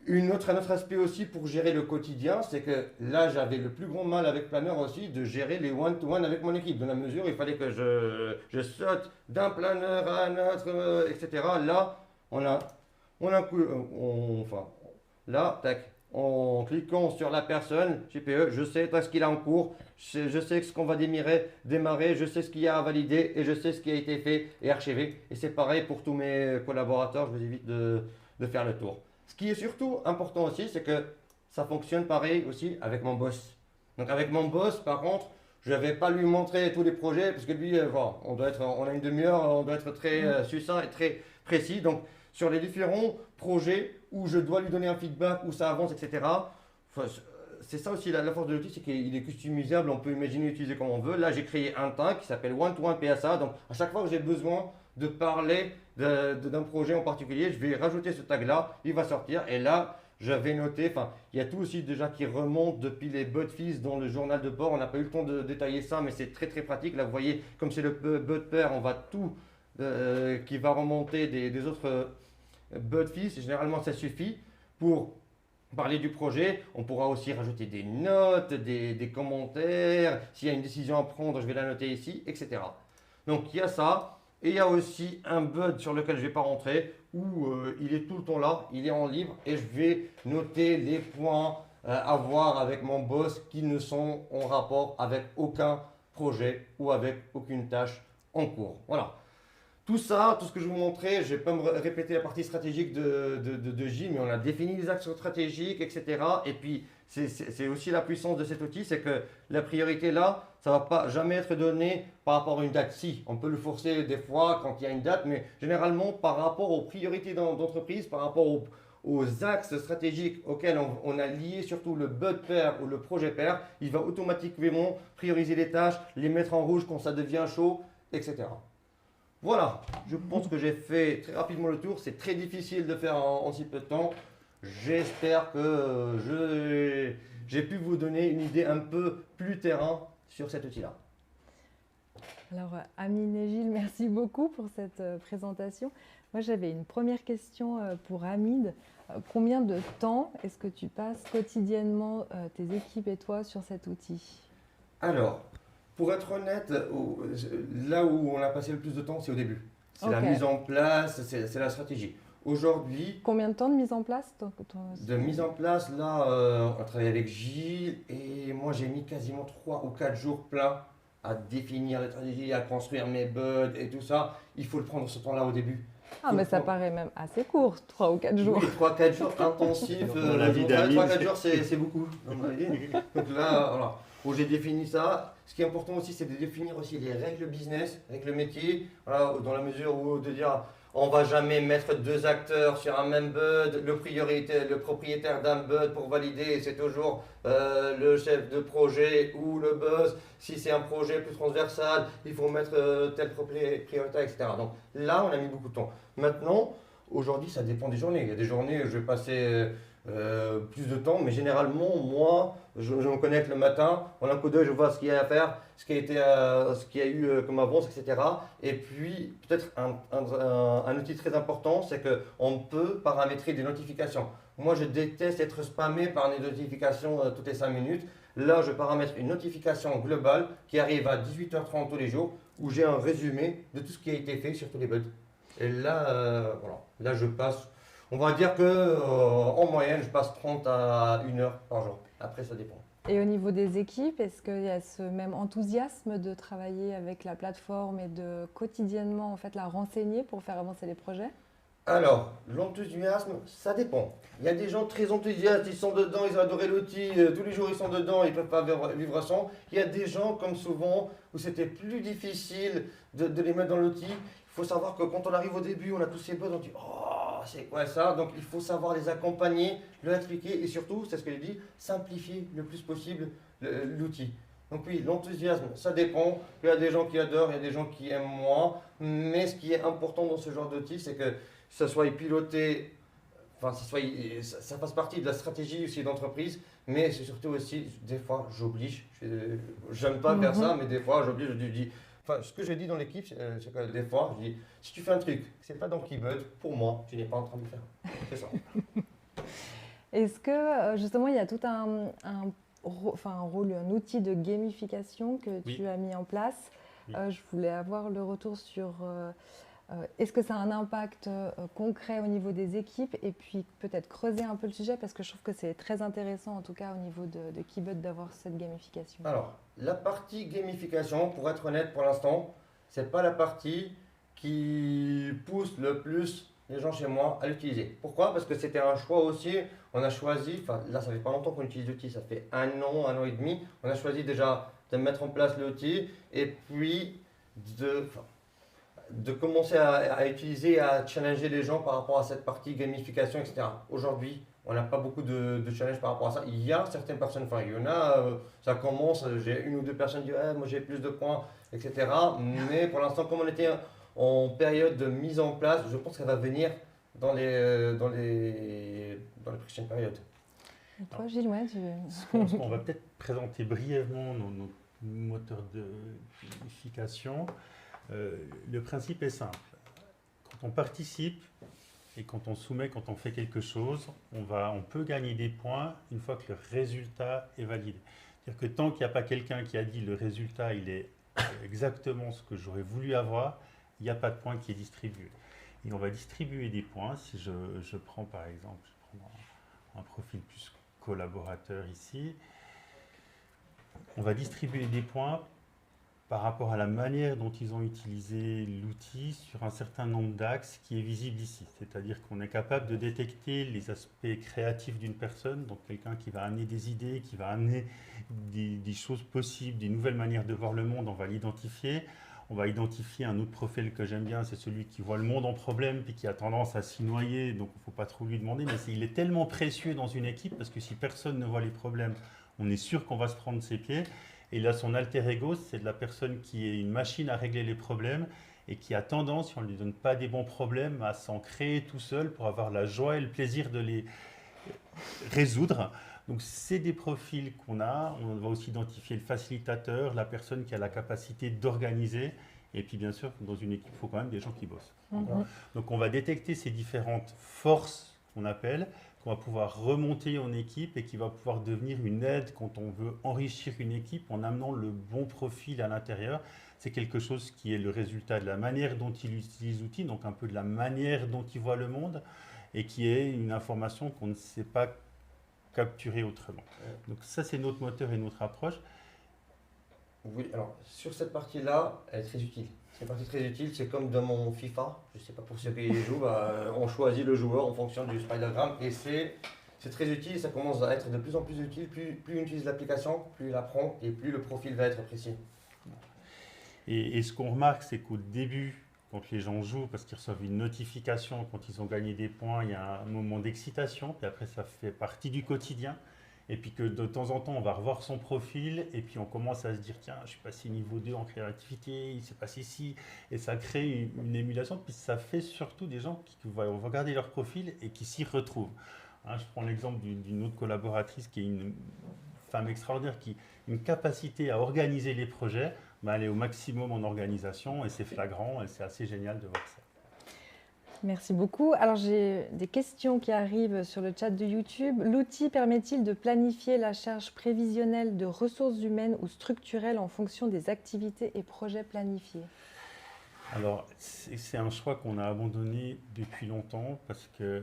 Un autre aspect aussi pour gérer le quotidien, c'est que là j'avais le plus grand mal avec Planner aussi de gérer les one-to-one avec mon équipe. Dans la mesure où il fallait que je saute d'un planeur à un autre, etc. Là, enfin, là, tac, en cliquant sur la personne, GPE, je sais ce qu'il a en cours, je sais ce qu'on va démarrer, je sais ce qu'il y a à valider et je sais ce qui a été fait et archivé. Et c'est pareil pour tous mes collaborateurs, je vous évite de faire le tour. Ce qui est surtout important aussi, c'est que ça fonctionne pareil aussi avec mon boss. Donc avec mon boss, par contre, je ne vais pas lui montrer tous les projets parce que lui, voilà, on a une demi-heure, on doit être très succinct et très précis. Donc sur les différents projets où je dois lui donner un feedback, où ça avance, etc. Enfin, c'est ça aussi la force de l'outil, c'est qu'il est customisable, on peut imaginer l'utiliser comme on veut. Là, j'ai créé un tag qui s'appelle One-to-One PSA. Donc à chaque fois que j'ai besoin de parler d'un projet en particulier, je vais rajouter ce tag-là, il va sortir et là, je vais noter, enfin, il y a tout aussi déjà qui remonte depuis les bud fees dans le journal de bord. On n'a pas eu le temps de détailler ça, mais c'est très très pratique. Là, vous voyez, comme c'est le bud pair, on va tout qui va remonter des autres bud fees. Généralement, ça suffit pour parler du projet. On pourra aussi rajouter des notes, des commentaires. S'il y a une décision à prendre, je vais la noter ici, etc. Donc, il y a ça. Et il y a aussi un bud sur lequel je ne vais pas rentrer où il est tout le temps là, il est en libre et je vais noter les points à voir avec mon boss qui ne sont en rapport avec aucun projet ou avec aucune tâche en cours. Voilà. Tout ça, tout ce que je vous montrais, je ne vais pas me répéter la partie stratégique de J, mais on a défini les axes stratégiques, etc. Et puis, c'est aussi la puissance de cet outil, c'est que la priorité là, ça ne va pas jamais être donné par rapport à une date. Si, on peut le forcer des fois quand il y a une date, mais généralement par rapport aux priorités d'entreprise, par rapport aux axes stratégiques auxquels on a lié surtout le bud pair ou le projet pair, il va automatiquement prioriser les tâches, les mettre en rouge quand ça devient chaud, etc. Voilà, je pense que j'ai fait très rapidement le tour. C'est très difficile de faire en si peu de temps. J'espère que j'ai pu vous donner une idée un peu plus terrain sur cet outil-là. Alors, Amine et Gilles, merci beaucoup pour cette présentation. Moi, j'avais une première question pour Hamid. Combien de temps est-ce que tu passes quotidiennement, tes équipes et toi, sur cet outil? Alors, pour être honnête, là où on a passé le plus de temps, c'est au début. C'est la mise en place, c'est la stratégie. Aujourd'hui… Combien de temps de mise en place? De mise en place, là, on a travaillé avec Gilles et moi j'ai mis quasiment 3 ou 4 jours pleins à définir la stratégie, à construire mes buds et tout ça. Il faut le prendre ce temps-là au début. Ah, mais ça paraît même assez court, 3 ou 4 jours. Oui, 3-4 jours intensifs. Dans la vie d'Amine. 3-4 jours, c'est beaucoup. Donc là, voilà. Bon, j'ai défini ça. Ce qui est important aussi, c'est de définir aussi les règles business avec le métier. Voilà, dans la mesure où de dire, on ne va jamais mettre 2 acteurs sur un même bud. Le propriétaire d'un bud pour valider, c'est toujours le chef de projet ou le boss. Si c'est un projet plus transversal, il faut mettre telle priorité, etc. Donc là, on a mis beaucoup de temps. Maintenant, aujourd'hui, ça dépend des journées. Il y a des journées où je vais passer plus de temps, mais généralement, moi, je me connecte le matin, en un coup d'œil, je vois ce qu'il y a à faire, ce qui a eu comme avance, etc. Et puis, peut-être un outil très important, c'est qu'on peut paramétrer des notifications. Moi, je déteste être spammé par des notifications toutes les 5 minutes. Là, je paramètre une notification globale qui arrive à 18h30 tous les jours, où j'ai un résumé de tout ce qui a été fait sur tous les bugs. Et là, voilà. Là, je passe, on va dire que en moyenne, je passe 30 à 1 heure par jour. Après, ça dépend. Et au niveau des équipes, est-ce qu'il y a ce même enthousiasme de travailler avec la plateforme et de quotidiennement en fait, la renseigner pour faire avancer les projets? Alors, l'enthousiasme, ça dépend. Il y a des gens très enthousiastes, ils sont dedans, ils ont adoré l'outil, tous les jours ils sont dedans, ils ne peuvent pas vivre sans. Il y a des gens, comme souvent, où c'était plus difficile de les mettre dans l'outil. Il faut savoir que quand on arrive au début, on a tous ces bugs, on dit « Oh, c'est quoi ça ?» Donc il faut savoir les accompagner, leur expliquer et surtout, c'est ce que je dis, simplifier le plus possible l'outil. Donc oui, l'enthousiasme, ça dépend. Il y a des gens qui adorent, il y a des gens qui aiment moins. Mais ce qui est important dans ce genre d'outil, c'est que ça soit piloté enfin, ça fasse partie de la stratégie aussi d'entreprise, mais c'est surtout aussi, des fois, j'oblige. J'aime pas faire ça, mais des fois, j'oblige, je dis. Enfin, ce que je dis dans l'équipe, c'est que des fois, je dis, si tu fais un truc, c'est pas dans Keybud, pour moi, tu n'es pas en train de le faire. C'est ça. Est-ce que justement, il y a tout un rôle, un outil de gamification que Oui. tu as mis en place? Oui. Je voulais avoir le retour sur est-ce que ça a un impact concret au niveau des équipes, et puis peut-être creuser un peu le sujet parce que je trouve que c'est très intéressant en tout cas au niveau de Keybud d'avoir cette gamification. Alors, la partie gamification, pour être honnête pour l'instant, c'est pas la partie qui pousse le plus les gens chez moi à l'utiliser. Pourquoi? Parce que c'était un choix aussi. On a choisi, enfin là ça fait pas longtemps qu'on utilise l'outil, ça fait un an et demi. On a choisi déjà de mettre en place l'outil et puis de commencer à utiliser, à challenger les gens par rapport à cette partie gamification, etc. Aujourd'hui, on n'a pas beaucoup de challenges par rapport à ça. Il y a certaines personnes, enfin il y en a, ça commence, j'ai une ou deux personnes qui disent moi j'ai plus de points, etc. Mais pour l'instant, comme on était en période de mise en place, je pense qu'elle va venir dans les prochaines périodes. Et toi, Gilles, ouais, On va peut-être présenter brièvement nos moteurs de gamification. Le principe est simple. Quand on participe et quand on soumet, quand on fait quelque chose, on peut gagner des points une fois que le résultat est validé. C'est-à-dire que tant qu'il n'y a pas quelqu'un qui a dit le résultat, il est exactement ce que j'aurais voulu avoir, il n'y a pas de point qui est distribué. Et on va distribuer des points. Si je prends par exemple, je prends un profil plus collaborateur ici, on va distribuer des points par rapport à la manière dont ils ont utilisé l'outil sur un certain nombre d'axes qui est visible ici. C'est-à-dire qu'on est capable de détecter les aspects créatifs d'une personne, donc quelqu'un qui va amener des idées, qui va amener des choses possibles, des nouvelles manières de voir le monde, on va l'identifier. On va identifier un autre profil que j'aime bien, c'est celui qui voit le monde en problème puis qui a tendance à s'y noyer, donc il ne faut pas trop lui demander, mais il est tellement précieux dans une équipe parce que si personne ne voit les problèmes, on est sûr qu'on va se prendre ses pieds. Et là, son alter ego, c'est de la personne qui est une machine à régler les problèmes et qui a tendance, si on ne lui donne pas des bons problèmes, à s'en créer tout seul pour avoir la joie et le plaisir de les résoudre. Donc, c'est des profils qu'on a. On va aussi identifier le facilitateur, la personne qui a la capacité d'organiser. Et puis, bien sûr, dans une équipe, il faut quand même des gens qui bossent. Donc, on va détecter ces différentes forces qu'on appelle, qu'on va pouvoir remonter en équipe et qui va pouvoir devenir une aide quand on veut enrichir une équipe en amenant le bon profil à l'intérieur. C'est quelque chose qui est le résultat de la manière dont il utilise l'outil, donc un peu de la manière dont il voit le monde, et qui est une information qu'on ne sait pas capturer autrement. Donc ça, c'est notre moteur et notre approche. Oui, alors sur cette partie-là, elle est très utile. C'est une partie très utile, c'est comme dans mon FIFA, je ne sais pas pour ceux qui y jouent, on choisit le joueur en fonction du spidergram et c'est très utile, ça commence à être de plus en plus utile, plus on utilise l'application, plus il apprend et plus le profil va être précis. Et ce qu'on remarque, c'est qu'au début, quand les gens jouent, parce qu'ils reçoivent une notification, quand ils ont gagné des points, il y a un moment d'excitation, puis après ça fait partie du quotidien. Et puis que de temps en temps, on va revoir son profil et puis on commence à se dire, tiens, je suis passé niveau 2 en créativité, il s'est passé ci, et ça crée une émulation, puis ça fait surtout des gens qui vont regarder leur profil et qui s'y retrouvent. Hein, je prends l'exemple d'une autre collaboratrice qui est une femme extraordinaire, qui a une capacité à organiser les projets, ben elle est au maximum en organisation et c'est flagrant et c'est assez génial de voir ça. Merci beaucoup. Alors j'ai des questions qui arrivent sur le chat de YouTube. L'outil permet-il de planifier la charge prévisionnelle de ressources humaines ou structurelles en fonction des activités et projets planifiés? Alors c'est un choix qu'on a abandonné depuis longtemps parce que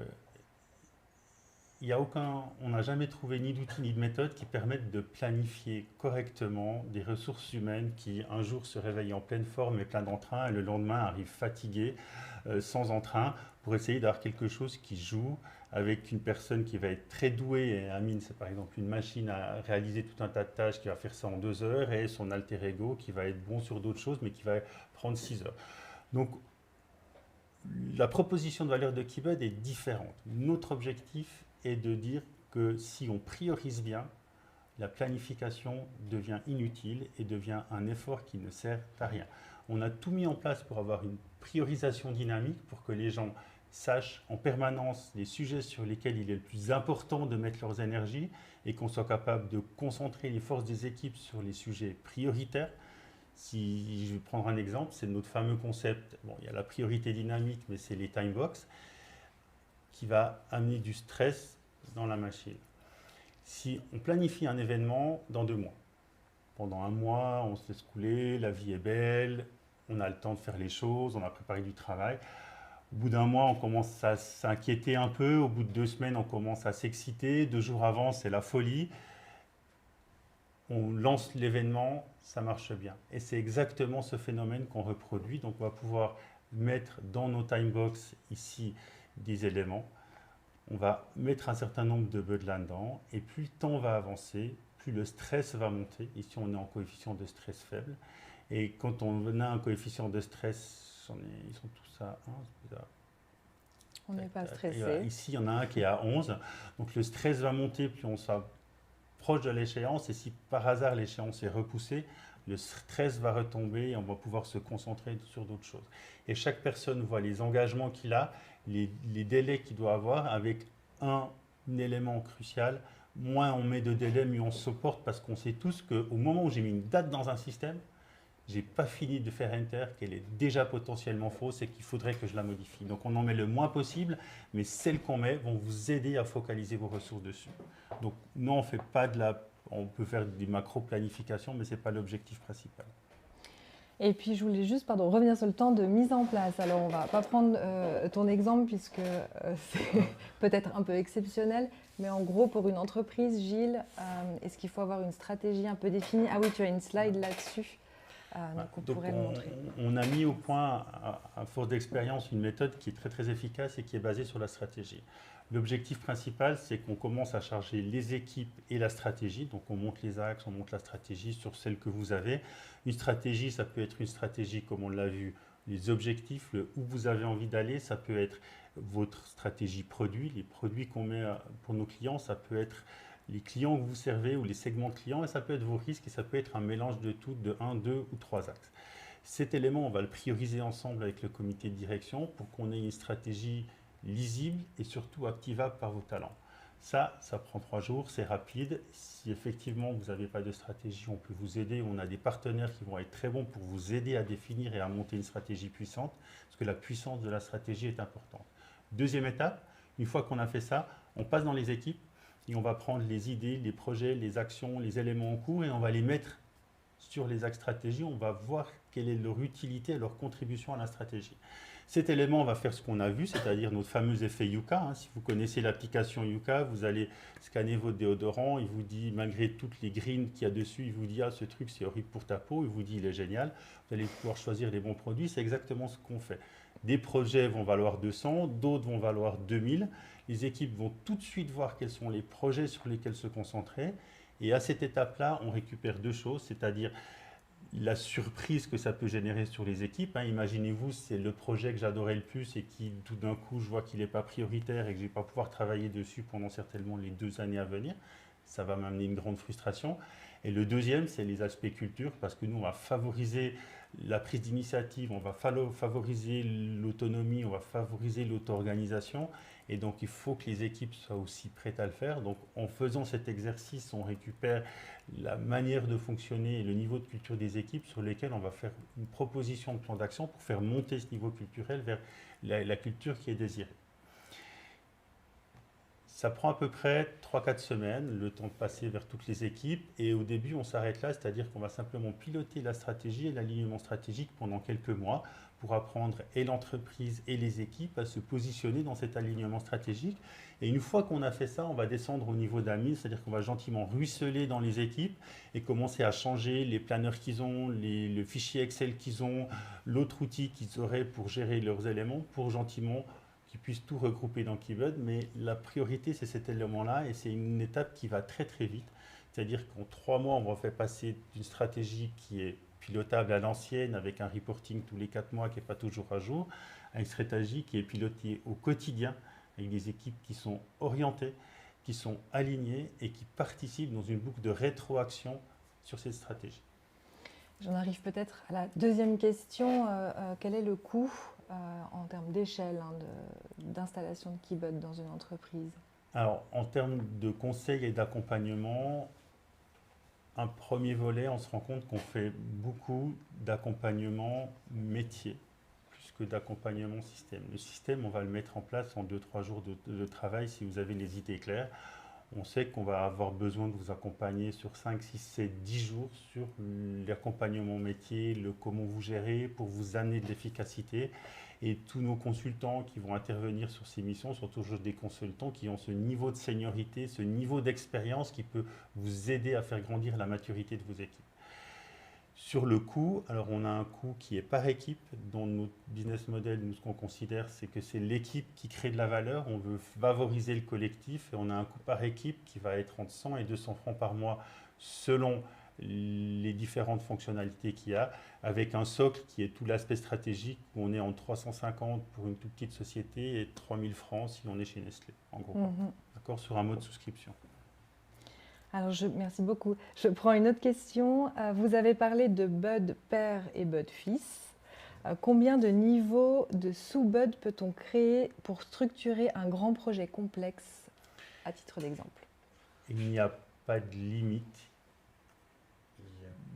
on n'a jamais trouvé ni d'outils ni de méthodes qui permettent de planifier correctement des ressources humaines qui un jour se réveillent en pleine forme et plein d'entrain et le lendemain arrivent fatigués, sans entrain, pour essayer d'avoir quelque chose qui joue avec une personne qui va être très douée. Et Amine, c'est par exemple une machine à réaliser tout un tas de tâches qui va faire ça en 2 heures et son alter ego qui va être bon sur d'autres choses mais qui va prendre 6 heures. Donc, la proposition de valeur de Keybud est différente. Notre objectif est de dire que si on priorise bien, la planification devient inutile et devient un effort qui ne sert à rien. On a tout mis en place pour avoir une priorisation dynamique, pour que les gens sachent en permanence les sujets sur lesquels il est le plus important de mettre leurs énergies et qu'on soit capable de concentrer les forces des équipes sur les sujets prioritaires. Si je vais prendre un exemple, c'est notre fameux concept, bon, il y a la priorité dynamique, mais c'est les time box, qui va amener du stress dans la machine. Si on planifie un événement dans 2 mois, pendant 1 mois, on se laisse couler, la vie est belle, on a le temps de faire les choses, on a préparé du travail. Au bout d'1 mois, on commence à s'inquiéter un peu. Au bout de 2 semaines, on commence à s'exciter. 2 jours avant, c'est la folie. On lance l'événement, ça marche bien. Et c'est exactement ce phénomène qu'on reproduit. Donc, on va pouvoir mettre dans nos timebox ici des éléments. On va mettre un certain nombre de buts là-dedans. Et plus le temps va avancer, plus le stress va monter. Ici, on est en coefficient de stress faible. Et quand on a un coefficient de stress, ils sont tous à 1. On n'est pas stressé. Voilà, ici, il y en a un qui est à 11. Donc le stress va monter, plus on s'approche de l'échéance. Et si par hasard l'échéance est repoussée, le stress va retomber et on va pouvoir se concentrer sur d'autres choses. Et chaque personne voit les engagements qu'il a, les délais qu'il doit avoir avec un élément crucial. Moins on met de délais, mieux on se supporte parce qu'on sait tous qu'au moment où j'ai mis une date dans un système, j'ai pas fini de faire enter, qu'elle est déjà potentiellement fausse et qu'il faudrait que je la modifie. Donc on en met le moins possible, mais celles qu'on met vont vous aider à focaliser vos ressources dessus. Donc non, on fait pas on peut faire des macro-planifications, mais c'est pas l'objectif principal. Et puis je voulais juste revenir sur le temps de mise en place. Alors on va pas prendre ton exemple puisque c'est peut-être un peu exceptionnel, mais en gros pour une entreprise, Gilles, est-ce qu'il faut avoir une stratégie un peu définie? Ah oui, tu as une slide là-dessus. Donc on a mis au point, à force d'expérience, une méthode qui est très très efficace et qui est basée sur la stratégie. L'objectif principal, c'est qu'on commence à charger les équipes et la stratégie. Donc on monte les axes, on monte la stratégie sur celle que vous avez. Une stratégie, ça peut être une stratégie comme on l'a vu, les objectifs, le où vous avez envie d'aller. Ça peut être votre stratégie produit, les produits qu'on met pour nos clients. Ça peut être les clients que vous servez ou les segments de clients, et ça peut être vos risques, et ça peut être un mélange de tout, de 1, 2 ou 3 axes. Cet élément, on va le prioriser ensemble avec le comité de direction pour qu'on ait une stratégie lisible et surtout activable par vos talents. Ça prend 3 jours, c'est rapide. Si effectivement vous n'avez pas de stratégie, on peut vous aider. On a des partenaires qui vont être très bons pour vous aider à définir et à monter une stratégie puissante, parce que la puissance de la stratégie est importante. Deuxième étape, une fois qu'on a fait ça, on passe dans les équipes, et on va prendre les idées, les projets, les actions, les éléments en cours et on va les mettre sur les axes stratégie. On va voir quelle est leur utilité et leur contribution à la stratégie. Cet élément, on va faire ce qu'on a vu, c'est-à-dire notre fameux effet Yuka. Si vous connaissez l'application Yuka, vous allez scanner votre déodorant, il vous dit, malgré toutes les greens qu'il y a dessus, il vous dit « Ah, ce truc, c'est horrible pour ta peau », il vous dit « Il est génial ». Vous allez pouvoir choisir les bons produits, c'est exactement ce qu'on fait. Des projets vont valoir 200, d'autres vont valoir 2000. Les équipes vont tout de suite voir quels sont les projets sur lesquels se concentrer. Et à cette étape-là, on récupère 2 choses, c'est-à-dire la surprise que ça peut générer sur les équipes. Imaginez-vous, c'est le projet que j'adorais le plus et qui, tout d'un coup, je vois qu'il n'est pas prioritaire et que je ne vais pas pouvoir travailler dessus pendant certainement les 2 années à venir. Ça va m'amener une grande frustration. Et le deuxième, c'est les aspects culture, parce que nous, on va favoriser la prise d'initiative, on va favoriser l'autonomie, on va favoriser l'auto-organisation. Et donc, il faut que les équipes soient aussi prêtes à le faire. Donc, en faisant cet exercice, on récupère la manière de fonctionner et le niveau de culture des équipes sur lesquelles on va faire une proposition de plan d'action pour faire monter ce niveau culturel vers la culture qui est désirée. Ça prend à peu près 3-4 semaines, le temps de passer vers toutes les équipes. Et au début, on s'arrête là, c'est-à-dire qu'on va simplement piloter la stratégie et l'alignement stratégique pendant quelques mois pour apprendre et l'entreprise et les équipes à se positionner dans cet alignement stratégique. Et une fois qu'on a fait ça, on va descendre au niveau d'admin, c'est-à-dire qu'on va gentiment ruisseler dans les équipes et commencer à changer les planeurs qu'ils ont, le fichier Excel qu'ils ont, l'autre outil qu'ils auraient pour gérer leurs éléments, pour gentiment qu'ils puissent tout regrouper dans Keyboard. Mais la priorité, c'est cet élément-là et c'est une étape qui va très très vite. C'est-à-dire qu'en 3 mois, on va faire passer d'une stratégie qui est pilotable à l'ancienne avec un reporting tous les 4 mois qui n'est pas toujours à jour, à une stratégie qui est pilotée au quotidien avec des équipes qui sont orientées, qui sont alignées et qui participent dans une boucle de rétroaction sur cette stratégie. J'en arrive peut-être à la deuxième question. Quel est le coût en termes d'échelle d'installation de Keybud dans une entreprise? Alors, en termes de conseils et d'accompagnement, un premier volet, on se rend compte qu'on fait beaucoup d'accompagnement métier, plus que d'accompagnement système. Le système, on va le mettre en place en 2-3 jours de travail si vous avez les idées claires. On sait qu'on va avoir besoin de vous accompagner sur 5, 6, 7, 10 jours sur l'accompagnement métier, le comment vous gérez pour vous amener de l'efficacité. Et tous nos consultants qui vont intervenir sur ces missions sont toujours des consultants qui ont ce niveau de seniorité, ce niveau d'expérience qui peut vous aider à faire grandir la maturité de vos équipes. Sur le coût, alors on a un coût qui est par équipe. Dans notre business model, nous, ce qu'on considère, c'est que c'est l'équipe qui crée de la valeur. On veut favoriser le collectif et on a un coût par équipe qui va être entre 100 et 200 francs par mois selon les différentes fonctionnalités qu'il y a, avec un socle qui est tout l'aspect stratégique où on est en 350 pour une toute petite société et 3000 francs si on est chez Nestlé, en gros. D'accord, sur un mode souscription. Alors, merci beaucoup. Je prends une autre question. Vous avez parlé de Bud père et Bud fils. Combien de niveaux de sous-Bud peut-on créer pour structurer un grand projet complexe, à titre d'exemple? Il n'y a pas de limite.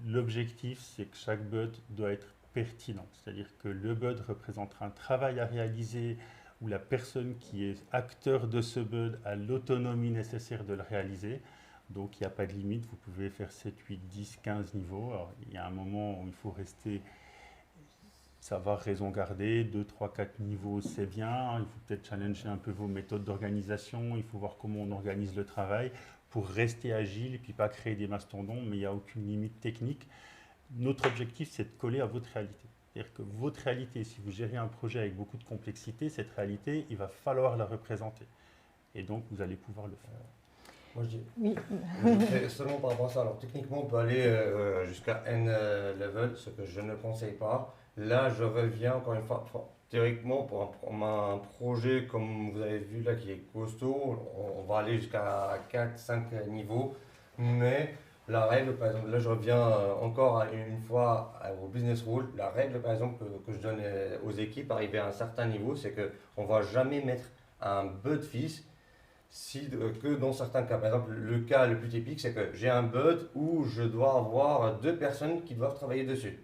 L'objectif, c'est que chaque Bud doit être pertinent. C'est-à-dire que le Bud représentera un travail à réaliser où la personne qui est acteur de ce Bud a l'autonomie nécessaire de le réaliser. Donc, il n'y a pas de limite. Vous pouvez faire 7, 8, 10, 15 niveaux. Alors, il y a un moment où il faut rester, savoir raison garder. 2, 3, 4 niveaux, c'est bien. Il faut peut-être challenger un peu vos méthodes d'organisation. Il faut voir comment on organise le travail pour rester agile et puis pas créer des mastodons, mais il n'y a aucune limite technique. Notre objectif, c'est de coller à votre réalité. C'est-à-dire que votre réalité, si vous gérez un projet avec beaucoup de complexité, cette réalité, il va falloir la représenter. Et donc, vous allez pouvoir le faire. Moi, je dis, Oui. seulement par rapport à ça, alors techniquement, on peut aller jusqu'à N level, ce que je ne conseille pas. Là, je reviens encore une fois, théoriquement, pour un projet comme vous avez vu là, qui est costaud, on va aller jusqu'à 4-5 niveaux. Mais la règle, par exemple, là, je reviens encore une fois au business rule. La règle, par exemple, que je donne aux équipes, arrivé à un certain niveau, c'est qu'on ne va jamais mettre un Bud fils que dans certains cas. Par exemple, le cas le plus typique, c'est que j'ai un Bud où je dois avoir 2 personnes qui doivent travailler dessus.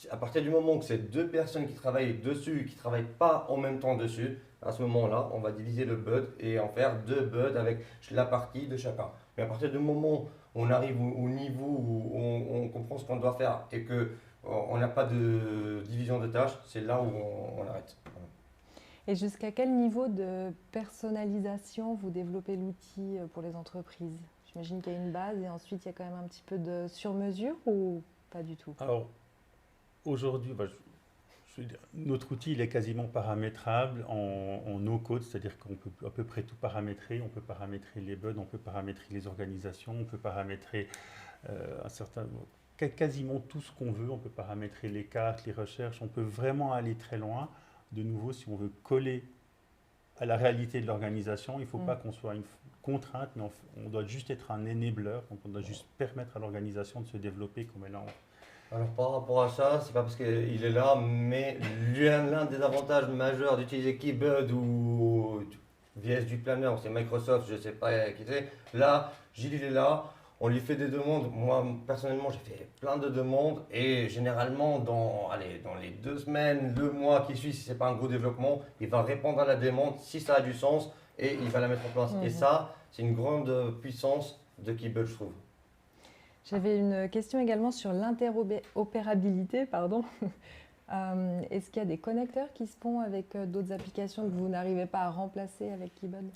À partir du moment que c'est 2 personnes qui travaillent dessus et qui ne travaillent pas en même temps dessus, à ce moment-là, on va diviser le Bud et en faire 2 Buds avec la partie de chacun. Mais à partir du moment où on arrive au niveau où on comprend ce qu'on doit faire et qu'on n'a pas de division de tâches, c'est là où on arrête. Et jusqu'à quel niveau de personnalisation vous développez l'outil pour les entreprises? J'imagine qu'il y a une base et ensuite il y a quand même un petit peu de sur-mesure ou pas du tout? Alors, aujourd'hui, notre outil il est quasiment paramétrable en no-code, c'est-à-dire qu'on peut à peu près tout paramétrer. On peut paramétrer les bugs, on peut paramétrer les organisations, on peut paramétrer quasiment tout ce qu'on veut. On peut paramétrer les cartes, les recherches. On peut vraiment aller très loin. De nouveau, si on veut coller à la réalité de l'organisation, il ne faut pas qu'on soit une contrainte, mais on doit juste être un enabler. Donc on doit juste permettre à l'organisation de se développer comme elle a envie. Alors par rapport à ça, c'est pas parce qu'il est là, mais l'un des avantages majeurs d'utiliser Keybud ou VS du Planner, c'est Microsoft, je sais pas qui c'est. Là, Gilles il est là, on lui fait des demandes. Moi personnellement, j'ai fait plein de demandes et généralement dans les 2 semaines, le mois qui suit, si c'est pas un gros développement, il va répondre à la demande si ça a du sens et il va la mettre en place. Et ça, c'est une grande puissance de Keybud, je trouve. J'avais une question également sur l'interopérabilité, Est-ce qu'il y a des connecteurs qui se font avec d'autres applications que vous n'arrivez pas à remplacer avec Keybud?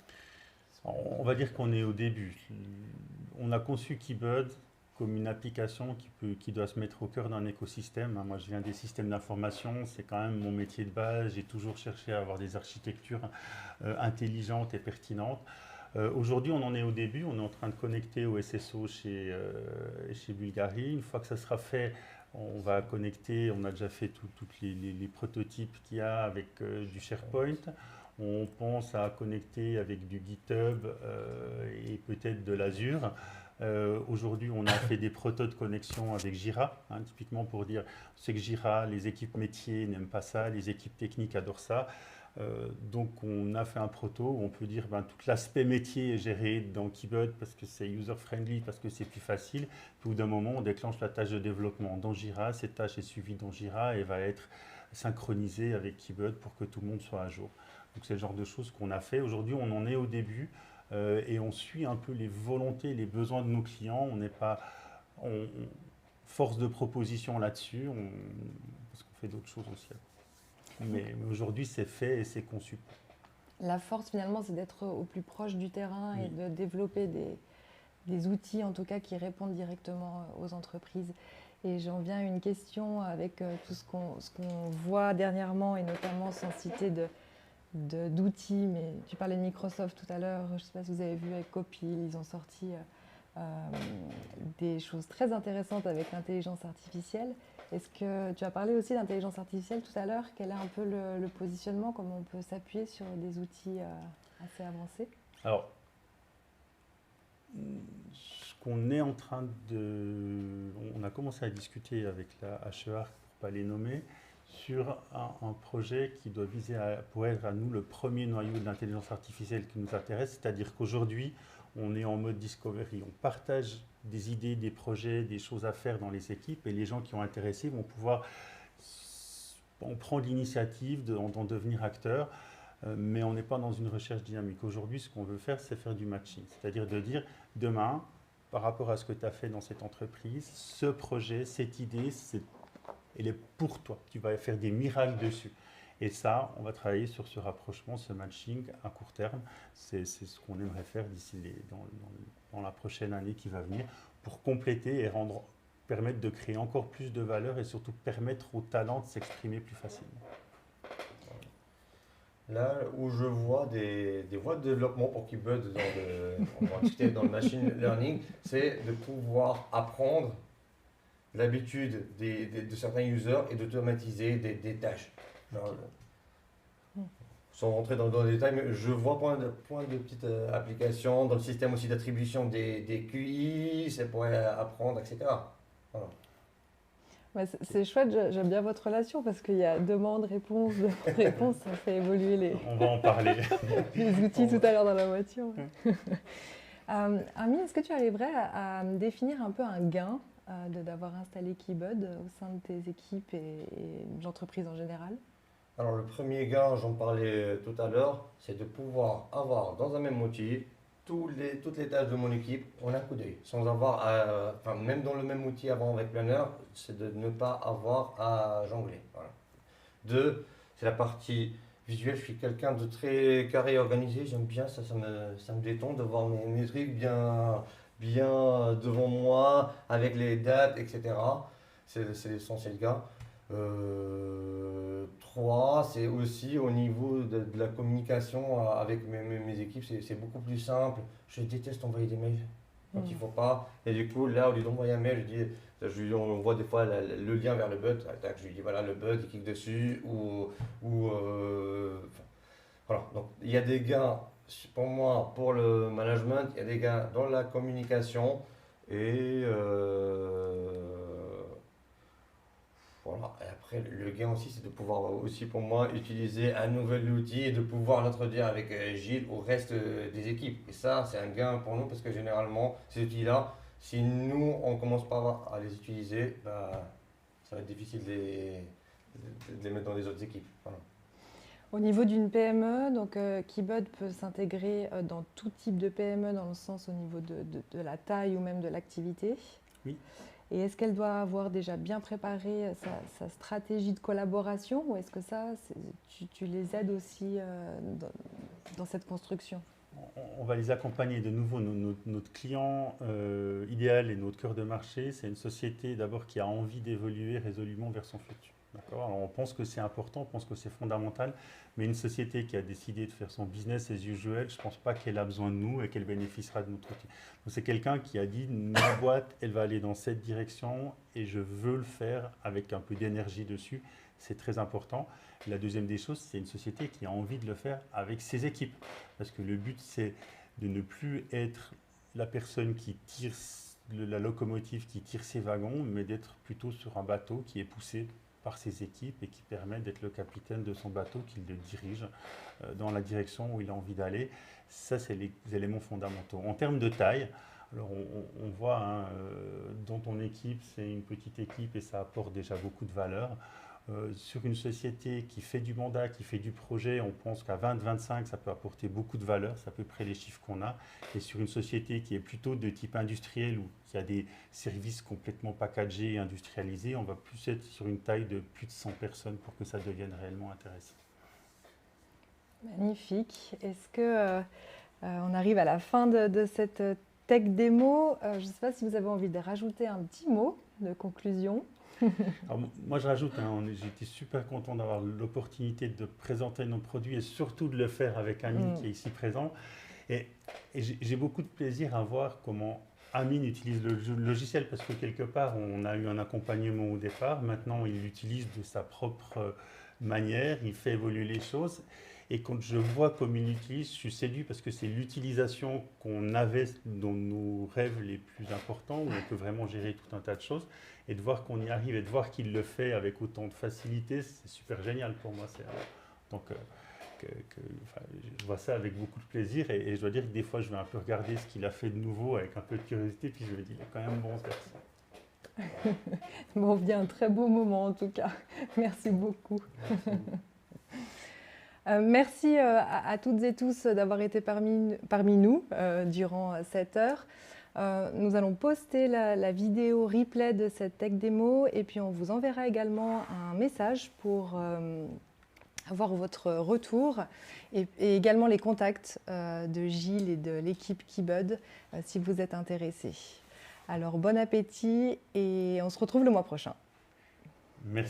On va dire qu'on est au début. On a conçu Keybud comme une application qui doit se mettre au cœur d'un écosystème. Moi, je viens des systèmes d'information, c'est quand même mon métier de base. J'ai toujours cherché à avoir des architectures intelligentes et pertinentes. Aujourd'hui, on en est au début. On est en train de connecter au SSO chez Bulgari. Une fois que ça sera fait, on va connecter. On a déjà fait tous les prototypes qu'il y a avec du SharePoint. On pense à connecter avec du GitHub et peut-être de l'Azure. Aujourd'hui, on a fait des protos de connexion avec Jira, typiquement pour dire, c'est que Jira, les équipes métiers n'aiment pas ça, les équipes techniques adorent ça. Donc on a fait un proto où on peut dire tout l'aspect métier est géré dans Keybud parce que c'est user-friendly, parce que c'est plus facile. Puis au bout d'un moment, on déclenche la tâche de développement dans Jira. Cette tâche est suivie dans Jira et va être synchronisée avec Keybud pour que tout le monde soit à jour. Donc c'est le genre de choses qu'on a fait. Aujourd'hui, on en est au début et on suit un peu les volontés, les besoins de nos clients. On n'est pas force de proposition là-dessus, parce qu'on fait d'autres choses aussi. Mais aujourd'hui, c'est fait et c'est conçu. La force, finalement, c'est d'être au plus proche du terrain et Oui. de développer des outils, en tout cas, qui répondent directement aux entreprises. Et j'en viens à une question avec tout ce qu'on voit dernièrement, et notamment sans citer d'outils, mais tu parlais de Microsoft tout à l'heure, je ne sais pas si vous avez vu avec Copil, ils ont sorti des choses très intéressantes avec l'intelligence artificielle. Est-ce que tu as parlé aussi d'intelligence artificielle tout à l'heure? Quel est un peu le positionnement? Comment on peut s'appuyer sur des outils assez avancés? Alors, ce qu'on est en train de... On a commencé à discuter avec la HEARC, pour ne pas les nommer, sur un projet qui doit viser pour être à nous le premier noyau de l'intelligence artificielle qui nous intéresse, c'est-à-dire qu'aujourd'hui, on est en mode discovery. On partage des idées, des projets, des choses à faire dans les équipes et les gens qui ont intéressé vont pouvoir prendre l'initiative d'en devenir acteurs, mais on n'est pas dans une recherche dynamique. Aujourd'hui, ce qu'on veut faire, c'est faire du matching, c'est-à-dire de dire demain, par rapport à ce que tu as fait dans cette entreprise, ce projet, cette idée, elle est pour toi. Tu vas faire des miracles dessus. Et ça, on va travailler sur ce rapprochement, ce matching à court terme. C'est ce qu'on aimerait faire d'ici dans la prochaine année qui va venir pour compléter et permettre de créer encore plus de valeur et surtout permettre aux talents de s'exprimer plus facilement. Là où je vois des voies de développement pour Keybud, on va discuter dans le machine learning, c'est de pouvoir apprendre l'habitude de certains users et d'automatiser des tâches. Alors, sans rentrer dans les détails, mais je vois plein de petites applications dans le système aussi d'attribution des QI, c'est pour apprendre, etc. Voilà. Ouais, c'est chouette, j'aime bien votre relation parce qu'il y a demande, réponse, ça fait évoluer On va en parler. les outils tout à l'heure dans la voiture. Amine, est-ce que tu arriverais à définir un peu un gain d'avoir installé Keybud au sein de tes équipes et de l'entreprise en général? Alors le premier gain, j'en parlais tout à l'heure, c'est de pouvoir avoir dans un même outil toutes les tâches de mon équipe en un coup d'œil, sans avoir même dans le même outil avant avec Planner, c'est de ne pas avoir à jongler. Voilà. Deux, c'est la partie visuelle. Je suis quelqu'un de très carré et organisé, j'aime bien ça, ça me détend de voir mes trucs bien devant moi, avec les dates, etc. C'est l'essentiel gain. 3, c'est aussi au niveau de la communication avec mes équipes, c'est beaucoup plus simple. Je déteste envoyer des mails quand il ne faut pas. Et du coup, là, au lieu d'envoyer un mail, on voit des fois le lien vers le bug. Je lui dis voilà, le bug, il clique dessus. Voilà. Donc, il y a des gains pour moi, pour le management, il y a des gains dans la communication et voilà. Et après, le gain aussi, c'est de pouvoir aussi, pour moi, utiliser un nouvel outil et de pouvoir l'introduire avec Gilles au reste des équipes. Et ça, c'est un gain pour nous parce que généralement, ces outils-là, si nous, on ne commence pas à les utiliser, ça va être difficile de les mettre dans les autres équipes. Voilà. Au niveau d'une PME, donc Keybud peut s'intégrer dans tout type de PME, dans le sens au niveau de la taille ou même de l'activité. Oui. Et est-ce qu'elle doit avoir déjà bien préparé sa stratégie de collaboration ou est-ce que tu les aides aussi dans cette construction? On va les accompagner de nouveau. Notre client idéal et notre cœur de marché, c'est une société d'abord qui a envie d'évoluer résolument vers son futur. Alors, on pense que c'est important, on pense que c'est fondamental, mais une société qui a décidé de faire son business as usual, je ne pense pas qu'elle a besoin de nous et qu'elle bénéficiera de notre outil. Donc c'est quelqu'un qui a dit, ma boîte, elle va aller dans cette direction et je veux le faire avec un peu d'énergie dessus. C'est très important. Et la deuxième des choses, c'est une société qui a envie de le faire avec ses équipes. Parce que le but, c'est de ne plus être la personne qui tire la locomotive qui tire ses wagons, mais d'être plutôt sur un bateau qui est poussé par ses équipes et qui permet d'être le capitaine de son bateau, qu'il le dirige dans la direction où il a envie d'aller. Ça, c'est les éléments fondamentaux. En termes de taille, alors on voit hein, dans ton équipe, c'est une petite équipe et ça apporte déjà beaucoup de valeur. Sur une société qui fait du mandat, qui fait du projet, on pense qu'à 20-25, ça peut apporter beaucoup de valeur, c'est à peu près les chiffres qu'on a. Et sur une société qui est plutôt de type industriel ou qui a des services complètement packagés et industrialisés, on va plus être sur une taille de plus de 100 personnes pour que ça devienne réellement intéressant. Magnifique. Est-ce que on arrive à la fin de cette tech démo? Je ne sais pas si vous avez envie de rajouter un petit mot de conclusion. Alors, moi, je rajoute, hein, j'étais super content d'avoir l'opportunité de présenter nos produits et surtout de le faire avec Amine qui est ici présent. Et j'ai beaucoup de plaisir à voir comment Amine utilise le logiciel parce que quelque part, on a eu un accompagnement au départ. Maintenant, il l'utilise de sa propre manière, il fait évoluer les choses. Et quand je vois comme il l'utilise, je suis séduit parce que c'est l'utilisation qu'on avait dans nos rêves les plus importants, où on peut vraiment gérer tout un tas de choses. Et de voir qu'on y arrive et de voir qu'il le fait avec autant de facilité, c'est super génial pour moi. Donc, enfin, je vois ça avec beaucoup de plaisir et je dois dire que des fois, je vais un peu regarder ce qu'il a fait de nouveau avec un peu de curiosité, puis je me dis, il est quand même bon ce garçon. Bon, bien, un très beau moment en tout cas. Merci beaucoup. Merci à toutes et tous d'avoir été parmi nous durant cette heure. Nous allons poster la vidéo replay de cette tech démo et puis on vous enverra également un message pour avoir votre retour et également les contacts de Gilles et de l'équipe Keybud si vous êtes intéressés. Alors bon appétit et on se retrouve le mois prochain. Merci.